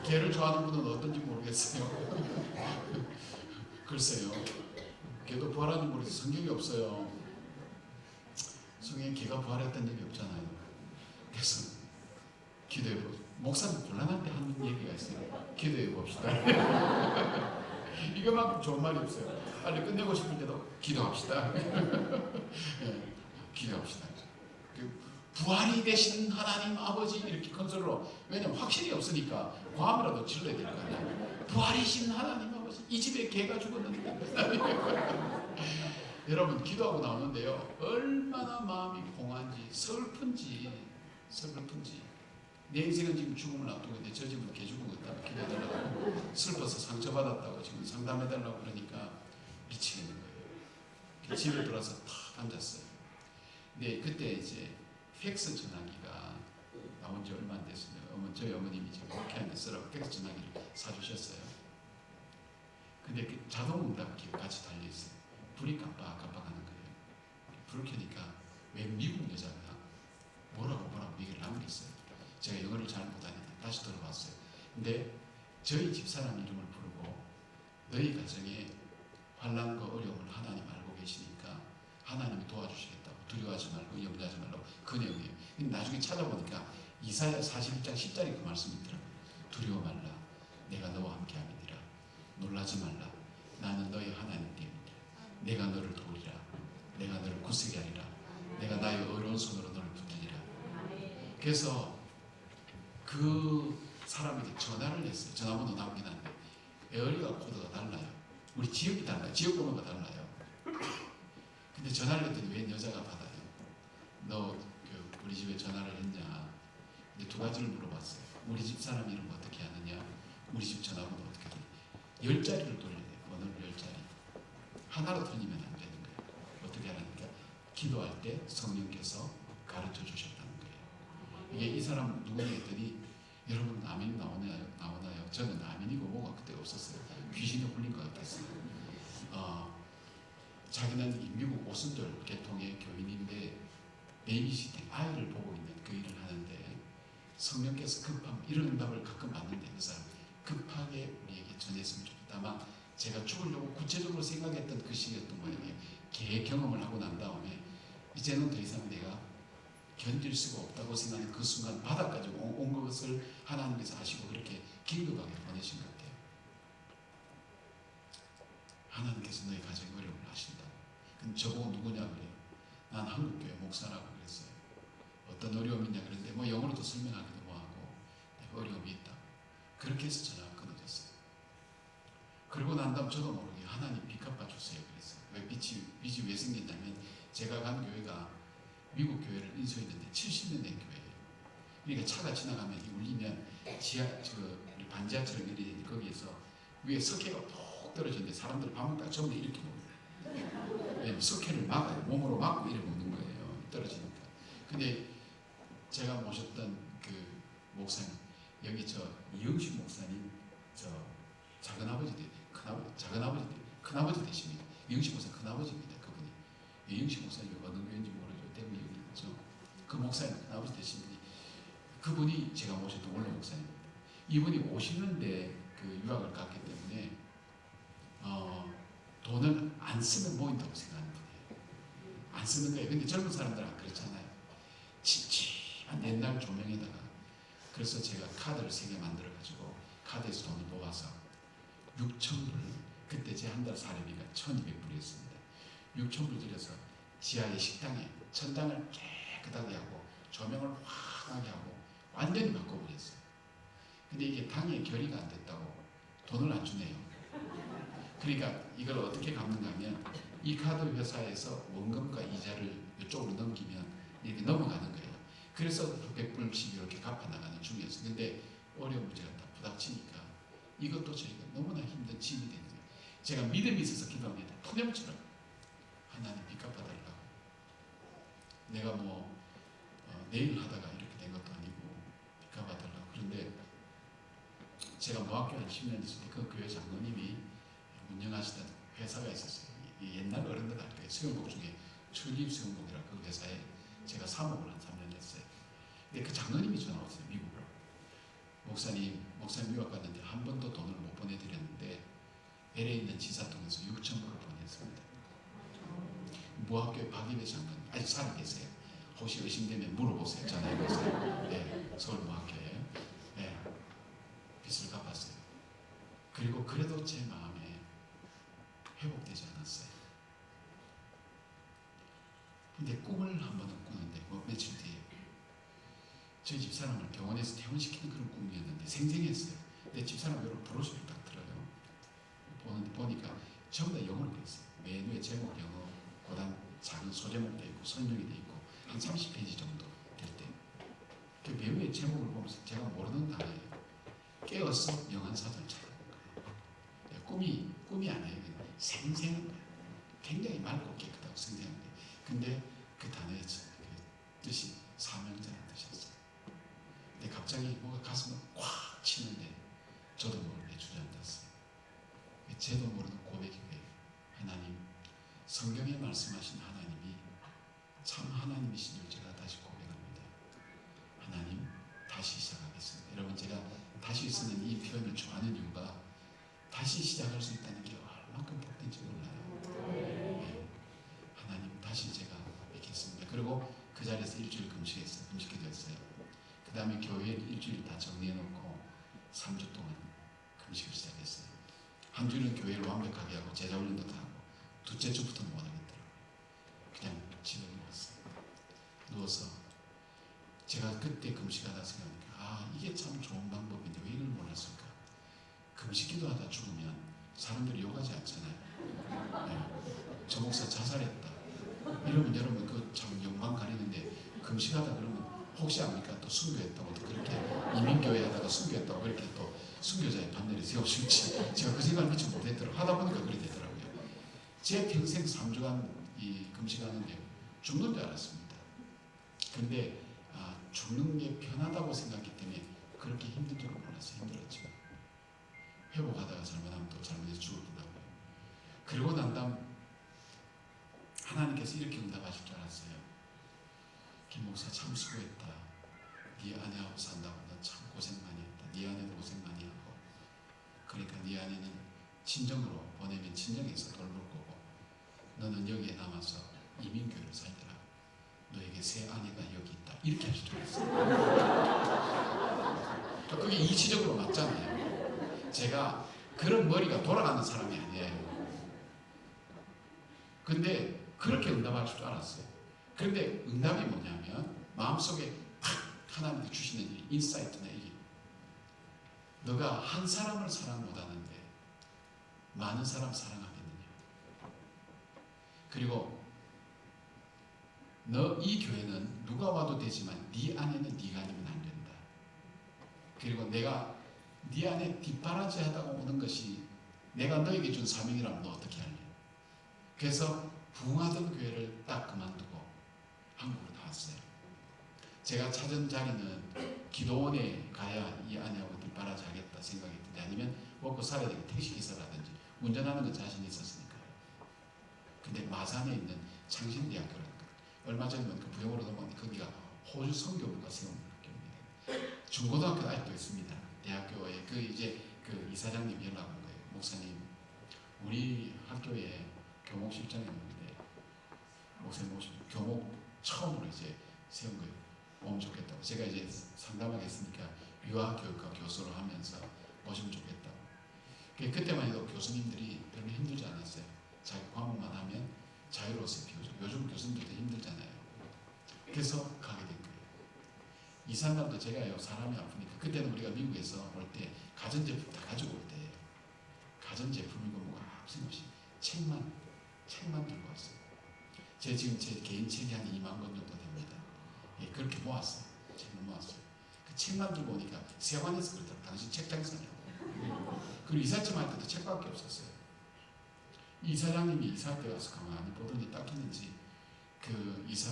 개를 좋아하는 분은 어떤지 모르겠어요. 글쎄요. 개도 부활하는지 모르겠어요. 성경이 없어요. 성경에 개가 부활했던 적이 없잖아요. 그래서 기도해보세요. 목사님 곤란할 때 하는 얘기가 있어요. 기도해봅시다. 이거만큼 좋은 말이 없어요. 빨리 끝내고 싶을 때도 기도합시다. 네, 기도합시다. 부활이 되신 하나님 아버지 이렇게 큰 소리로, 왜냐면 확신이 없으니까 과음이라도 질러야 될 거 아니에요. 부활이신 하나님 아버지, 이 집에 개가 죽었는데 여러분 기도하고 나오는데요, 얼마나 마음이 공한지 슬픈지 내 인생은 지금 죽음을 앞두고 있는데 저 집은 개 죽은 것 같다고 기도해달라고, 슬퍼서 상처받았다고 지금 상담해달라고 그러니까 미치겠는 거예요. 집에 들어와서 탁 앉았어요. 근데 그때 이제 팩스 전화기가 나온 지 얼마 안 됐어요. 저희 어머님이 지금 이렇게 하면 쓰라고 팩스 전화기를 사주셨어요. 근데 그 자동 응답기가 같이 달려있어요. 불이 깜빡깜빡하는 거예요. 불을 켜니까 왜 미국 여자가 뭐라고 얘기를 남겼어요. 제가 영어를 잘 못하니까 다시 들어봤어요. 근데 저희 집사람 이름을 부르고 너희 가정에 환난과 어려움을 하나님 알고 계시니까 하나님이 도와주시겠다고, 두려워하지 말고 염려하지 말라고, 그 내용이에요. 근데 나중에 찾아보니까 이사야 41장 10절에 그 말씀이 있더라고요. 두려워 말라, 내가 너와 함께 함이니라. 놀라지 말라, 나는 너희 하나님이니라. 내가 너를 도우리라. 내가 너를 굳세게 하리라. 내가 나의 어려운 손으로 너를 붙들리라. 그래서 그 사람에게 전화를 했어요. 전화번호 남긴 한데 에어리어 코드가 달라요. 우리 지역이 달라요. 지역 번호가 달라요. 근데 전화를 했더니 웬 여자가 받아요. 너 우리 집에 전화를 했냐? 근데 두 가지를 물어봤어요. 우리 집 사람 이름 어떻게 하느냐? 우리 집 전화번호 어떻게 하느냐? 10자리를 돌려야 돼요. 번호를 10자리. 하나로 틀리면 안 되는 거예요. 어떻게 하라니까? 기도할 때 성령께서 가르쳐 주셨다는 거예요. 이게 이 사람 누구냐 했더니, 여러분 아멘 나오나요? 저는 아멘이고 뭐가 그때 없었어요. 귀신에 홀린 것 같았어요. 자기는 미국 오순절 계통의 교인인데 베이비시팅, 아이를 보고 있는 그 일을 하는데 성령께서 급함, 이런 응답을 가끔 받는데 그 사람 급하게 우리에게 전했으면 좋겠다. 아마 제가 죽으려고 구체적으로 생각했던 그 시기였던 모양이에요. 개 경험을 하고 난 다음에 이제는 더 이상 내가 견딜 수가 없다고 생각하는 그 순간 바닥까지 온 것을 하나님께서 아시고 그렇게 긴급하게 보내신 것 같아요. 하나님께서 너희 가정의 어려움을 아신다. 근데 저보고 누구냐 그래요. 난 한국교회 목사라고 그랬어요. 어떤 어려움이 있냐 그랬는데 뭐 영어로도 설명하기도 뭐하고 어려움이 있다. 그렇게 해서 전화가 끊어졌어요. 그리고 난 다음 저도 모르게 하나님 빚 갚아주세요 그랬어요. 왜 빚이 왜 생겼냐면, 제가 간 교회가 미국 교회를 인수했는데 70년 된 교회예요. 그러니까 차가 지나가면 울리면 우리 반지하처럼 이렇게 거기에서 위에 석회가 푹 떨어지는데 사람들이 밥 먹다가 전부 이렇게 먹어요. 석회를 막아요. 몸으로 막고 이렇게 먹는 거예요. 떨어지니까. 근데 제가 모셨던 그 목사님, 여기 이영식 목사님, 작은아버지 큰아버지 되십니다. 이영식 목사 큰아버지입니다. 그분이. 이영식 목사님 어느 교회인지 모르죠. 대구 여기죠. 그 목사님 큰아버지 되십니다. 그분이 제가 모셨던 원로 목사님입니다. 이분이 50년대 그 유학을 갔기 때문에 돈을 안 쓰면 모인다고 생각하는 분이에요. 안 쓰는 거예요. 근데 젊은 사람들은 안 그렇잖아요. 칙칙한 옛날 조명에다가, 그래서 제가 카드를 3개 만들어가지고 카드에서 돈을 모아서 6,000불, 그때 제 한 달 사례비가 1,200불이었습니다. 6,000불 들여서 지하의 식당에 천장을 깨끗하게 하고 조명을 환하게 하고 완전히 바꿔버렸어요. 근데 이게 당에 결의가 안 됐다고 돈을 안 주네요. 그러니까 이걸 어떻게 갚는가 하면, 이 카드 회사에서 원금과 이자를 이쪽으로 넘기면 이렇게 넘어가는 거예요. 그래서 100불씩 이렇게 갚아나가는 중이었어요. 근데 어려운 문제가 다 부닥치니까 이것도 저희가 너무나 힘든 짐이 되는 거예요. 제가 믿음이 있어서 기도합니다. 푸념처럼 하나님 빚 갚아달라고. 내가 내일 하다가 이렇게 된 것도 아니고 빚 갚아달라고. 그런데 제가 모학교 한 10년 있을 때 그 교회 장로님이 운영하시던 회사가 있었어요. 옛날 어른들 할 거예요. 수영복 중에 출입 수영복이라고, 그 회사에 제가 사목을 한 3년 했어요. 근데 그 장로님이 전화 왔어요. 미국으로. 목사님 유학 갔는데 한 번도 돈을 못 보내드렸는데 LA에 있는 지사 통해서 6,000불을 보냈습니다. 모학교의 박일배 장로님 아직 살아계세요. 혹시 의심되면 물어보세요. 전화해보세요. 네, 서울 모학교에. 네, 빚을 갚았어요. 그리고 그래도 제 마음에 회복되지 않았어요. 근데 꿈을 한 번은 꾸는데 며칠 뒤에 저희 집사람을 병원에서 퇴원시키는 그런 꿈이었는데 생생했어요. 근데 집사람 여러분 브로셔를 딱 들어요. 보니까 전부 다 영어로 돼 있어요. 메뉴의 제목 영어, 그다음 작은 소제목도 있고 설명이 돼 있고 한 30페이지 정도 될 때. 그 메뉴의 제목을 보면서 제가 모르는 단어예요. 깨어서 명한사전을 찾아본 거예요. 꿈이 아니에요. 생생한 거예요. 굉장히 맑고 깨끗하고 생생한 거예요. 근데 그 단어의 그 뜻이 사명자라는 뜻이었어요. 근데 갑자기 뭐가 가슴을 꽉 치는데 저도 모르게 주저앉았어요. 저도 모르는 고백이 거예요. 하나님, 성경에 말씀하신 하나님이 참 하나님이신 줄 제가 다시 고백합니다. 하나님, 다시 시작하겠습니다. 여러분, 제가 다시 쓰는 이 표현을 좋아하는 이유가 다시 시작할 수 있다는 게 얼마큼 복된지 몰라요. 네. 하나님, 다시 제가 뵙겠습니다. 그리고 그 자리에서 일주일 금식기도했어요. 그 다음에 교회 일주일 다 정리해놓고 3주 동안 금식을 시작했어요. 한 주는 교회를 완벽하게 하고 제자훈련도 다 하고 둘째 주부터는 못하겠더라고요. 그냥 집에 누워서 제가 그때 금식하다 생각하니까 이게 참 좋은 방법인데 왜 이걸 몰랐을까. 금식기도 하다 죽으면 사람들이 욕하지 않잖아요. 네. 저 목사 자살했다 이러면 여러분 그 참 영광 가리는데 금식하다 그러면 혹시 압니까? 또 순교했다고 또 그렇게 이민교회 하다가 순교했다고 그렇게 또 순교자의 판넬에 세워줄지 제가 그 생각을 미처 못했더라고요. 하다 보니까 그렇게 되더라고요. 제 평생 3주간 이 금식하는데 죽는 줄 알았습니다. 근데 죽는 게 편하다고 생각했기 때문에 그렇게 힘든 줄은 몰랐어요. 힘들었죠. 회복하다가 잘못하면 또 잘못해서 죽었더라고요. 그러고 난 다음 하나님께서 이렇게 응답하실 줄 알았어요. 김 목사 참 수고했다. 네 아내하고 산다고 너 참 고생 많이 했다. 네 아내도 고생 많이 하고 그러니까 네 아내는 친정으로 보내면 친정에서 돌볼 거고 너는 여기에 남아서 이민교회를 살더라. 너에게 새 아내가 여기 있다. 이렇게 하실 줄 알았어요. 그게 이치적으로 맞잖아요. 제가 그런 머리가 돌아가는 사람이 아니에요. 근데 그렇게 응답하실 줄 알았어요. 그런데 응답이 뭐냐면 마음속에 탁 하나님이 주시는 이 인사이트나 이게 너가 한 사람을 사랑 못하는데 많은 사람 사랑하겠느냐. 그리고 너 이 교회는 누가 와도 되지만 네 안에는 네가 아니면 안 된다. 그리고 내가 네 안에 뒷바라지 하다가 오는 것이 내가 너에게 준 사명이라면 너 어떻게 할래? 그래서 부흥하던 교회를 딱 그만두고 한국으로 나왔어요. 제가 찾은 자리는 기도원에 가야 이 아내하고 뒷바라지 하겠다 생각했는데 아니면 먹고 살아야 되게 택시기사라든지 운전하는 건 자신이 있었으니까요. 근데 마산에 있는 창신대학교라는 거 얼마 전에 그 부영으로 넘어갔는데 거기가 호주 선교부가 세운 학교입니다. 중고등학교도 아직도 있습니다. 대학교에 그 이사장님이 연락 온 거예요. 목사님, 우리 학교에 교목 실장이 있는데 목사님 오시면 교목 처음으로 이제 세운 거예요. 오면 좋겠다고. 제가 이제 상담하겠으니까 유아교육과 교수로 하면서 오시면 좋겠다고. 그때만 해도 교수님들이 별로 힘들지 않았어요. 자기 과목만 하면 자유로워서 비우죠. 요즘 교수님들도 힘들잖아요. 그래서 가게 된 거예요. 이산날도 제가요 사람이 아프니까 그때는 우리가 미국에서 올 때 가전제품 다 가지고 올 때예요. 가전제품이고 뭐가 아무 없이 책만 들고 왔어요. 제가 지금 제 개인 책이 한 2만 권 정도 됩니다. 예, 그렇게 모았어요. 책을 모았어요. 그 책만 들고 오니까 세관에서 그러더라고요. 당신 책장 사냐고. 그리고 이삿짐 할 때도 책밖에 없었어요. 이사장님이 이사할 때 와서 가만히 보더니 딱 했는지 그 이사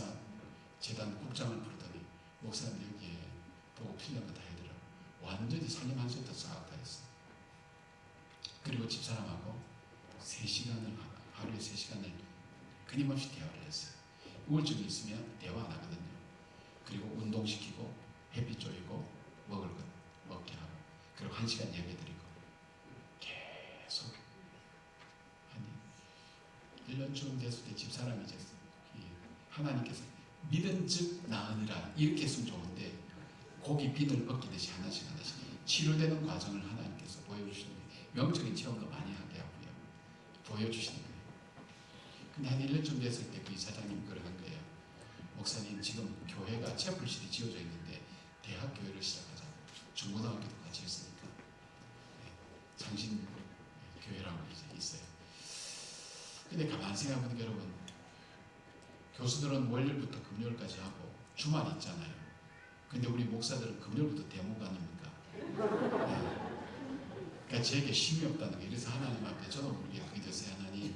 재단 국장을 부르더니 목사님 여기에 보고 필요한 거 다 해드려. 완전히 상임 한 세트 싹 다 했어요. 그리고 집사람하고 3시간을 하루에 3시간을 끊임없이 대화를 했어요. 우울증이 있으면 대화 안 하거든요. 그리고 운동시키고 햇빛 쬐고 먹을 것 먹게 하고 그리고 1시간 예배드리고 계속 한 1년쯤 됐을 때 집사람이 이제 하나님께서 믿은 즉 나으니라 이렇게 했으면 좋은데 고기 비늘 벗기듯이 하나씩 치료되는 과정을 하나님께서 보여주시는 거예요. 영적인 체험도 많이 하게 하고요. 보여주시는 거예요. 근데 한 1년쯤 됐을 때 그 이사장님이 그러는 거예요. 목사님 지금 교회가 채플실이 지어져 있는데 생각해보니까 여러분, 교수들은 월요일부터 금요일까지 하고 주말 있잖아요. 근데 우리 목사들은 금요일부터 대목 아닙니까? 네. 그러니까 저에게 쉼이 없다는 거예요. 그래서 하나님 앞에 저도 모르게 기도했어요. 하나님,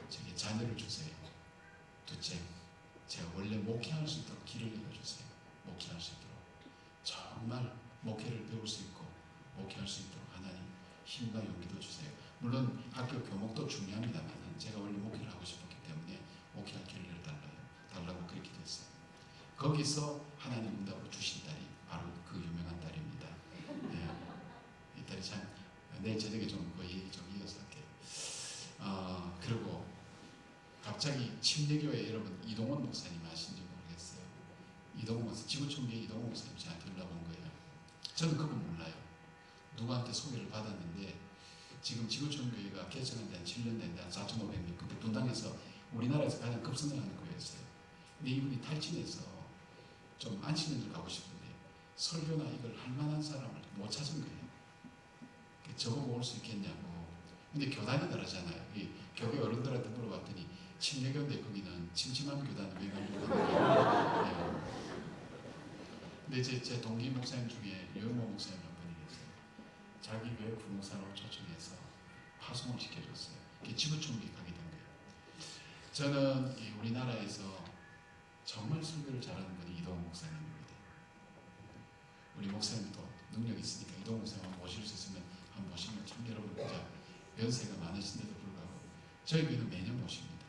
저에게 자녀를 주세요. 둘째, 제가 원래 목회할 수 있도록 길을 열어주세요. 목회할 수 있도록. 정말 목회를 배울 수 있고 목회할 수 있도록 하나님 힘과 용기도 주세요. 물론 학교 교목도 중요합니다만 제가 원래 목회를 하고 싶었기 때문에 목회할 길을 열어달라고 그렇게 기도했어요. 거기서 하나님 응답으로 주신 딸이 바로 그 유명한 딸입니다. 네. 이 딸이 참 내일 저녁에 좀 그 얘기 좀 이어서 할게요. 그리고 갑자기 침례교회 여러분 이동원 목사님 아신지 모르겠어요. 이동원 목사, 지구촌교회 이동원 목사님 저한테 연락 온 거예요. 저는 그분 몰라요. 누구한테 소개를 받았는데 지금 지구촌교회가 개척한 지 한 7년 됐는데 한 4,500명, 그때 분당에서 우리나라에서 가장 급성장하는 교회였어요. 근데 이분이 탈진해서 좀 안식년을 가고 싶은데 설교나 이걸 할 만한 사람을 못 찾은 거예요. 저보고 올 수 있겠냐고. 근데 교단이 다르잖아요. 이 교회 어른들한테 물어봤더니 침례교인데 거기는 침침한 교단 왜 가려고. 근데 제 동기 목사님 중에 유영모 목사님 한 분이 계세요. 자기 교회 부목사로 초청해서 파송을 시켜줬어요. 지구촌교회 가게 된 거예요. 저는 이 우리나라에서 정말 설교를 잘하는 분이 이동훈 목사님입니다. 우리 목사님도 능력이 있으니까 이동훈 목사님 모실 수 있으면 한번 모시면 참 여러분 진짜 연세가 많으신데도 불구하고 저희 교회는 매년 모십니다.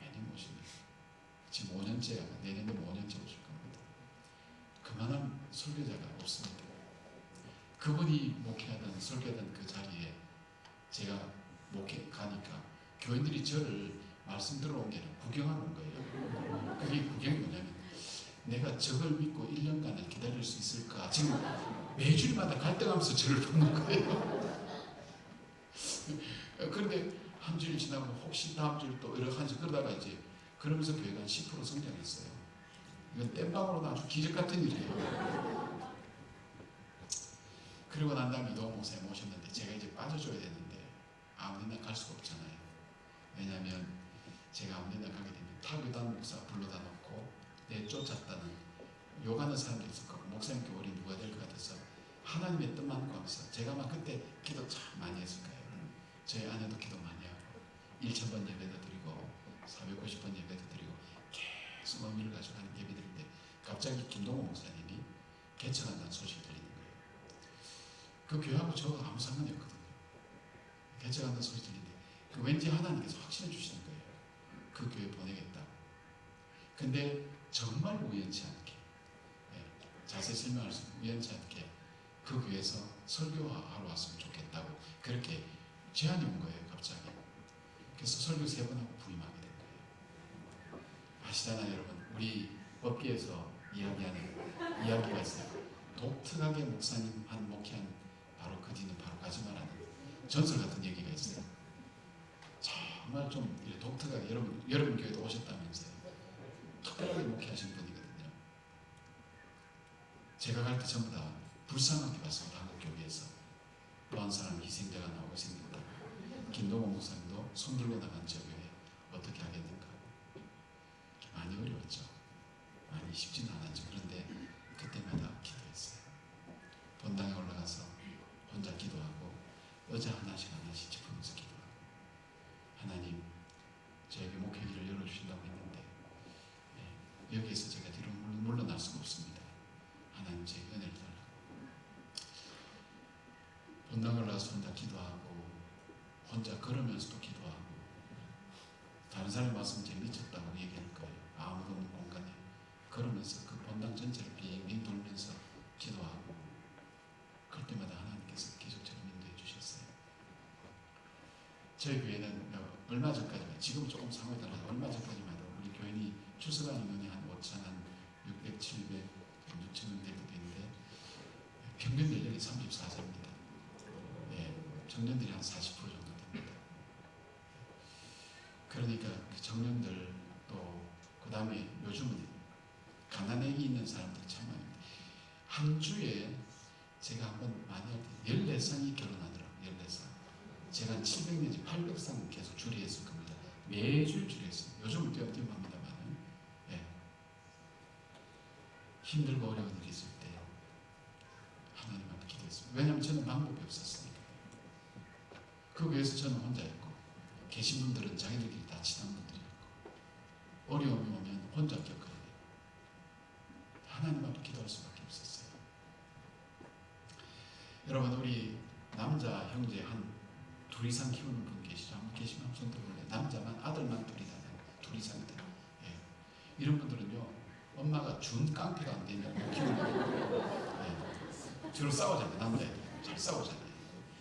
매년 모십니다. 지금 5년째, 내년도 5년째 오실 겁니다. 그만한 설교자가 없습니다. 그분이 목회하던 설교하던 그 자리에 제가 목회 가니까 교인들이 저를 말씀 들어온 게 아니라 구경하러 온 거예요. 그게 구경이 뭐냐면 내가 저걸 믿고 1년간을 기다릴 수 있을까? 지금 매주일마다 갈등하면서 저를 보는 거예요. 그런데 한 주일 지나고 혹시 다음 주일 또 이렇게 한씩 그러다가 이제 그러면서 교회가 한 10% 성장했어요. 이건 땜빵으로는 아주 기적 같은 일이에요. 그리고 난 다음에 이동훈 목사님 오셨는데 제가 이제 빠져줘야 되는데 아무데나 갈 수가 없잖아요. 왜냐하면 제가 아무데나 가게 되면 타교단 목사 불러다 놓고 내쫓았다는 욕하는 사람도 있을 거고 목사님께 우리 누가 될 것 같아서 하나님의 뜻만 구하면서 제가 막 그때 기도 참 많이 했을 거예요. 저희 아내도 기도 많이 하고 1,000번 예배도 드리고 450번 예배도 드리고 계속 의미를 가지고 하는 예배 드릴 때 갑자기 김동호 목사님이 개척한다는 소식이 들리는 거예요. 그 교회하고 저하고 아무 상관이 없거든요. 개척한다는 소식이 들리는데 그 왠지 하나님께서 확신해 주시는 거예요. 그 교회 보내겠다고. 근데 정말 우연치 않게 자세히 설명할 수 있는 우연치 않게 그 교회에서 설교하러 왔으면 좋겠다고 그렇게 제안이 온 거예요. 갑자기. 그래서 설교 3번 하고 부임하게 된 거예요. 아시잖아요 여러분. 우리 법계에서 이야기하는 이야기가 있어요. 독특하게 목사님 한 목회한 바로 그 뒤는 바로 가지마라는 전설 같은 얘기가 있어요. 정말 좀 독특하게 여러분 교회도 오셨다면서요. 특별하게 목회하신 분이거든요. 제가 갈 때 전부 다 불쌍하게 봤습니다. 한국 교회에서 또 한 사람 희생자가 나오고 생겼다. 김동호 목사님도 손들고 나간 저 교회 어떻게 하겠는가. 많이 어려웠죠. 많이 쉽지는 않았죠. 그런데 그때마다 기도했어요. 본당에 올라가서 혼자 기도하고 의자 하나씩 짚으면서 기도하고 하나님 저에게 목회기를 열어주신다고 했는데 여기에서 제가 뒤로 물러날 수가 없습니다. 하나님 제 은혜를 달라고. 본당을 나서 혼자 기도하고 혼자 걸으면서도 기도하고 다른 사람이 왔으면 제가 미쳤다고 얘기할 거예요. 아무도 없는 공간에 걸으면서 그 본당 전체를 빙빙 돌면서 기도하고 그럴 때마다 하나님께서 기적처럼 인도해 주셨어요. 저희 교회는 얼마 전까지만 지금 조금 상황이 달라서 얼마 전까지만 해도 우리 교인이 출석한 인원이 한 5,000, 한 600, 700, 6,000명 되고 있는데 평균 연령이 34세입니다. 청년들이 한 40% 정도 됩니다. 그러니까 그 청년들 또 그 다음에 요즘은 가난에 있는 사람들이 참 많습니다. 한 주에 제가 한번 많이 할 때 14쌍이 결혼하더라고요. 14쌍. 제가 한 700 내지 800쌍 계속 줄이했을 겁니다. 매주 일주일에 했어요. 요즘은 띄엄띄엄합니다만은 예. 힘들고 어려운 일이 있을 때 하나님 앞에 기도했습니다. 왜냐하면 저는 방법이 없었으니까. 그 교회에서 저는 혼자였고 계신 분들은 자기들끼리 다 친한 분들이었고 어려움이 오면 혼자 겪어야 돼요. 하나님 앞에 기도할 수밖에 없었어요. 여러분 우리 남자 형제 한 둘 이상 키우는 분 계시죠? 한분 계시면 손 들어볼래요? 남자만 아들만 둘 이상이다. 예. 이런 분들은요 엄마가 준 깡패가 안 되면 못 키우는 거예요. 예. 주로 싸우잖아요. 남자애들 잘 싸우잖아요.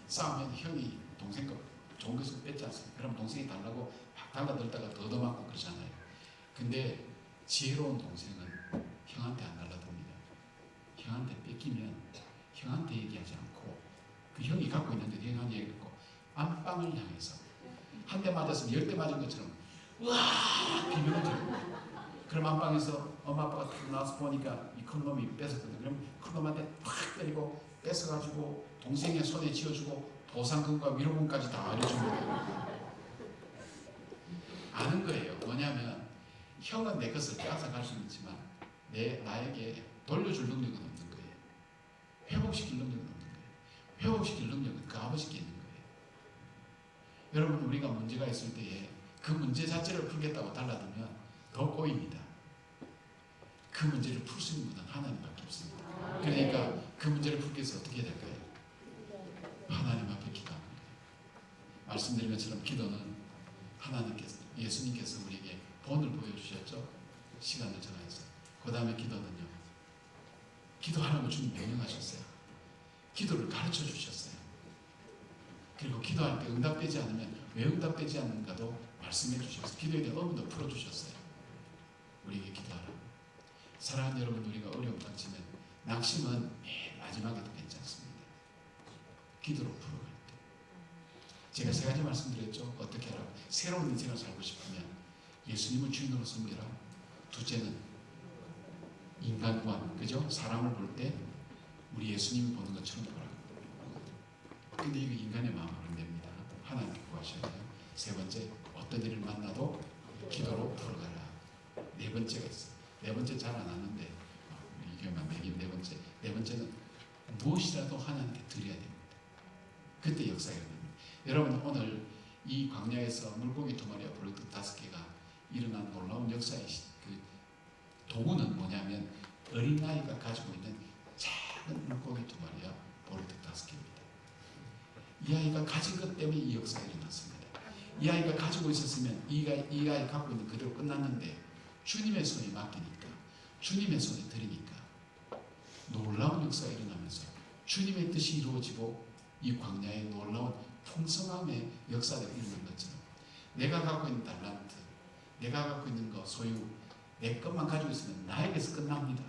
싸우면 형이 동생 거 좋은 것을 뺏지 않습니까? 그럼 동생이 달라고 막 달라들다가 더 맞고 그러잖아요. 근데 지혜로운 동생은 형한테 안 달라듭니다. 형한테 뺏기면 형한테 얘기하지 않고 그 형이 갖고 있는데 형한테 얘기하고 안방을 향해서 한 대 맞았으면 10대 맞은 것처럼 우와 비명을 지르고 그럼 안방에서 엄마 아빠가 탁 나와서 보니까 이 큰 놈이 뺏었거든. 그럼 큰 놈한테 팍 때리고 뺏어가지고 동생의 손에 쥐어주고 보상금과 위로금까지 다 알려줍니다. 아는 거예요. 뭐냐면 형은 내 것을 빼앗아갈 수는 있지만 나에게 돌려줄 능력은 없는 거예요. 회복시킬 능력은 없는 거예요. 회복시킬 능력은 그 아버지께 있는 거예요. 여러분 우리가 문제가 있을 때에 그 문제 자체를 풀겠다고 달라들면 더 꼬입니다. 그 문제를 풀 수 있는 분은 하나님밖에 없습니다. 그러니까 그 문제를 풀기 위해서 어떻게 해야 될까요? 하나님 앞에 기도하는 거예요. 말씀드린 것처럼 기도는 하나님께서 예수님께서 우리에게 본을 보여주셨죠. 시간을 정해서. 그 다음에 기도는요. 기도하라고 주님 명령하셨어요. 기도를 가르쳐 주셨어요. 그리고 기도할 때 응답되지 않으면 왜 응답되지 않는가도 말씀해 주셨어요. 기도에 대한 의문도 풀어주셨어요. 우리에게 기도하라고. 사랑하는 여러분, 우리가 어려움 당치면 낙심은 맨 마지막에도 괜찮습니다. 기도로 풀어갈 때. 제가 3가지 말씀드렸죠. 어떻게 하라고. 새로운 인생을 살고 싶으면 예수님을 주인으로 섬기라. 둘째는 인간관, 그죠? 사람을 볼 때 우리 예수님이 보는 것처럼 보라. 근데 이거 인간의 마음으로 안 됩니다. 하나님께 구하셔야 돼요. 3번째, 어떤 일을 만나도 기도로 풀어가라. 4번째가 있어요. 4번째 잘 안 하는데 이게만 매긴 4번째. 4번째는 무엇이라도 하나님께 드려야 됩니다. 그때 역사가 일어납니다. 여러분 오늘 이 광야에서 물고기 2마리와 보리떡 5개가 일어난 놀라운 역사의 그 도구는 뭐냐면 어린아이가 가지고 있는 작은 물고기 2마리와 보리떡 5개입니다. 이 아이가 가진 것 때문에 이 역사가 일어났습니다. 이 아이가 가지고 있었으면 이 아이 갖고 있는 그대로 끝났는데 주님의 손에 맡기니까, 주님의 손에 드리니까 놀라운 역사가 일어나면서 주님의 뜻이 이루어지고 이 광야의 놀라운 풍성함의 역사가 일어난 것처럼 내가 갖고 있는 달란트, 내가 갖고 있는 거 소유, 내 것만 가지고 있으면 나에게서 끝납니다.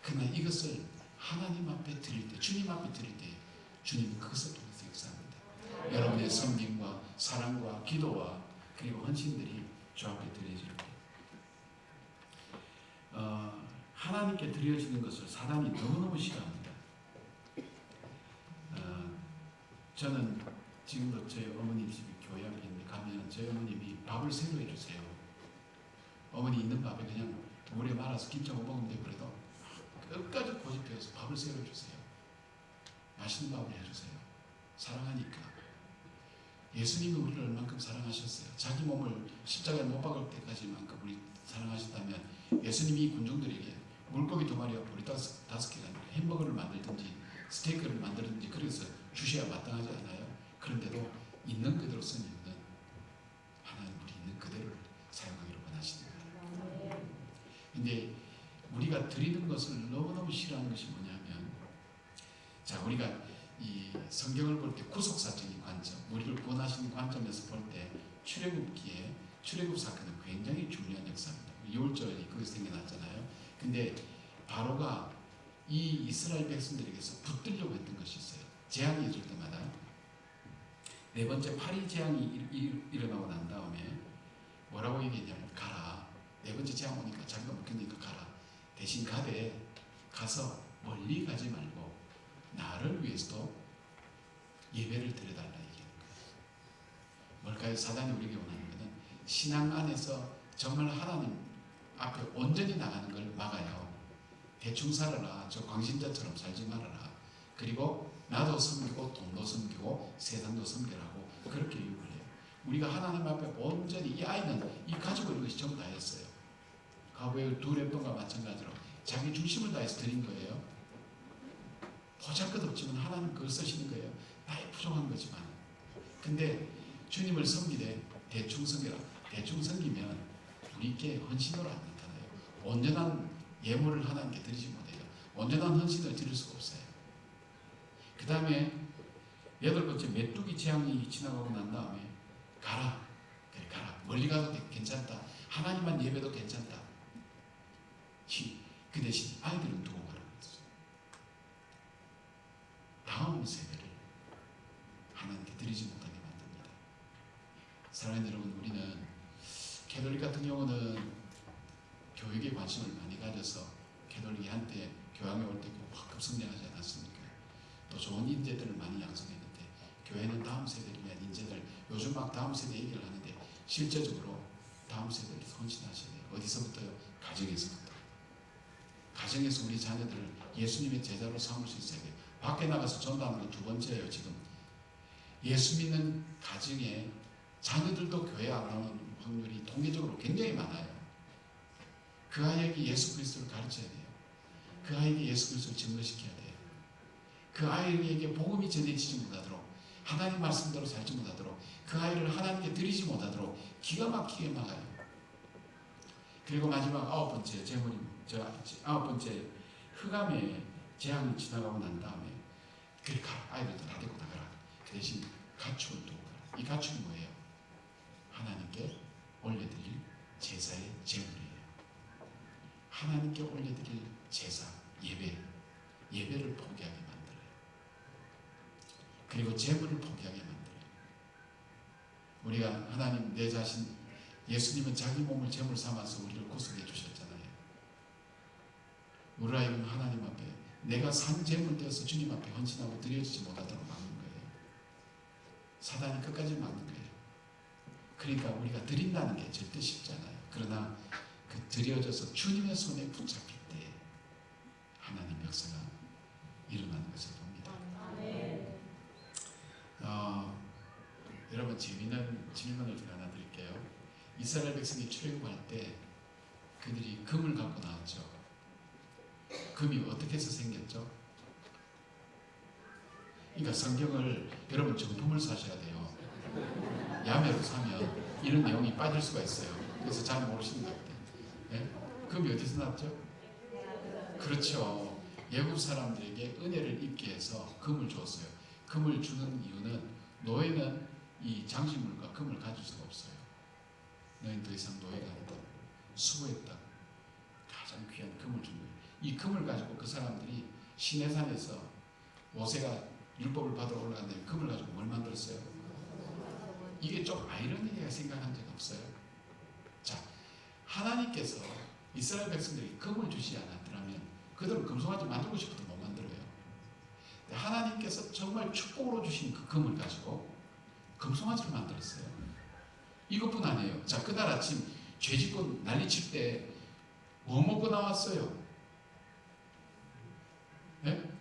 그러나 이것을 하나님 앞에 드릴 때, 주님 앞에 드릴 때 주님은 그것을 통해서 역사합니다. 여러분의 섬김과 사랑과 기도와 그리고 헌신들이 주 앞에 드려질 때 하나님께 드려지는 것을 사단이 너무너무 싫어합니다. 저는 지금도 저희 어머니 집이 교회 앞에 있는데 가면 저희 어머님이 밥을 새로 해주세요. 어머니 있는 밥에 그냥 물에 말아서 김장 못 먹으면 되고 그래도 끝까지 고집해서 밥을 새로 해주세요. 맛있는 밥을 해주세요. 사랑하니까. 예수님이 우리를 얼만큼 사랑하셨어요. 자기 몸을 십자가에 못 박을 때까지만큼 우리 사랑하셨다면 예수님이 이 군중들에게 물고기 2마리와 보리떡 5개가 햄버거를 만들든지 스테이크를 만들든지 그래서 주셔야 마땅하지 않아요? 그런데도 있는 그대로 쓰는 이유는 하나님 우리 있는 그대로를 사용하기를 원하십니다. 근데 우리가 드리는 것을 너무너무 싫어하는 것이 뭐냐면, 자, 우리가 이 성경을 볼 때 구속사적인 관점, 우리를 구원하시는 관점에서 볼 때 출애굽기에 출애굽 사건은 굉장히 중요한 역사입니다. 6월절이 거기서 생겨났잖아요. 근데 바로가 이 이스라엘 백성들에게서 붙들려고 했던 것이 있어요. 재앙이 있을 때마다 4번째 파리 재앙이 일어나고 난 다음에 뭐라고 얘기했냐면 가라. 4번째 재앙 오니까 자기가 못 견디니까 가라. 대신 가서 멀리 가지 말고 나를 위해서도 예배를 드려달라 얘기하는 거예요. 뭘까요? 사단이 우리에게 원하는 것은 신앙 안에서 정말 하나님 앞에 온전히 나가는 걸 막아요. 대충 살아라. 저 광신자처럼 살지 말아라. 그리고 나도 섬기고 돈도 섬기고 세상도 섬기라고 그렇게 유혹을 해요. 우리가 하나님 앞에 온전히 이 아이는 이 가지고 있는 것이 전부 다였어요. 과거에 두 랩돈과 마찬가지로 자기 중심을 다해서 드린 거예요. 보잘것없지만 하나님 그걸 쓰시는 거예요. 나의 부족한 거지만. 근데 주님을 섬기되 대충 섬겨라. 대충 섬기면 우리께 헌신으로 안 나타나요. 온전한 예물을 하나님께 드리지 못해요. 온전한 헌신을 드릴 수가 없어요. 그 다음에 8번째 메뚜기 재앙이 지나가고 난 다음에 가라. 그래 가라. 멀리 가도 괜찮다. 하나님만 예배도 괜찮다. 그 대신 아이들은 두고 가라는 거죠. 다음 세대를 하나님께 드리지 못하게 만듭니다. 사랑하는 여러분, 우리는 캐톨릭 같은 경우는 교육에 관심을 많이 가져서 캐톨릭이 한때 교황에 올 때 확 급성장하지 않았습니까? 또 좋은 인재들을 많이 양성했는데 교회는 다음 세대를 위한 인재들, 요즘 막 다음 세대 얘기를 하는데 실제적으로 다음 세대를 헌신하셔야 돼요. 어디서부터요? 가정에서부터. 가정에서 우리 자녀들을 예수님의 제자로 삼을 수 있어야 돼요. 밖에 나가서 전도하는 건 두 번째예요. 지금 예수 믿는 가정에 자녀들도 교회 안 오는 확률이 통계적으로 굉장히 많아요. 그 아이에게 예수 그리스도를 가르쳐야 돼요. 그 아이에게 예수 그리스도를 증거시켜야 돼요. 그 아이에게 복음이 전해지지 못하도록, 하나님 말씀대로 살지 못하도록, 그 아이를 하나님께 드리지 못하도록 기가 막히게 막아요. 그리고 마지막 9번째 재물이, 9번째 흑암의 재앙이 지나가고 난 다음에 그래 가, 아이들도 다 데리고 나가라. 그 대신 가축을 두고 가라. 이 가축이 뭐예요? 하나님께 올려드릴 제사의 제물이에요. 하나님께 올려드릴 제사, 예배를 포기하게 만들어요. 그리고 제물을 포기하게 만들어요. 우리가 하나님 내 자신, 예수님은 자기 몸을 제물 삼아서 우리를 구속해 주셨잖아요. 우리 하여금 하나님 앞에 내가 산 제물 되어서 주님 앞에 헌신하고 드려지지 못하도록 막는 거예요. 사단이 끝까지 막는 거예요. 그러니까 우리가 드린다는 게 절대 쉽지 않아요. 그러나 그 드려져서 주님의 손에 붙잡힐 때 하나님 역사가 일어나는 것을 봅니다. 여러분, 재미있는 질문을 하나 드릴게요. 이스라엘 백성이 출애굽할 때 그들이 금을 갖고 나왔죠. 금이 어떻게 해서 생겼죠? 그러니까 성경을 여러분 정품을 사셔야 돼요. 야매로 사면 이런 내용이 빠질 수가 있어요. 그래서 잘 모르시는 것 같아요. 네? 금이 어디서 났죠? 그렇죠. 예굽 사람들에게 은혜를 입게 해서 금을 줬어요. 금을 주는 이유는 노예는 이 장식물과 금을 가질 수가 없어요. 너희는 더 이상 노예가 아니다. 수고했다. 가장 귀한 금을 준 거예요. 이 금을 가지고 그 사람들이 시내산에서 모세가 율법을 받으러 올라갔는데 금을 가지고 뭘 만들었어요? 이게 좀 아이러니하게 생각한 적 없어요? 자, 하나님께서 이스라엘 백성들이 금을 주시지 않았더라면 그들은 금송아지 만들고 싶어도 못 만들어요. 하나님께서 정말 축복으로 주신 그 금을 가지고 금송아지를 만들었어요. 이것뿐 아니에요. 자, 그날 아침 죄짓고 난리칠 때 뭐 먹고 나왔어요? 네?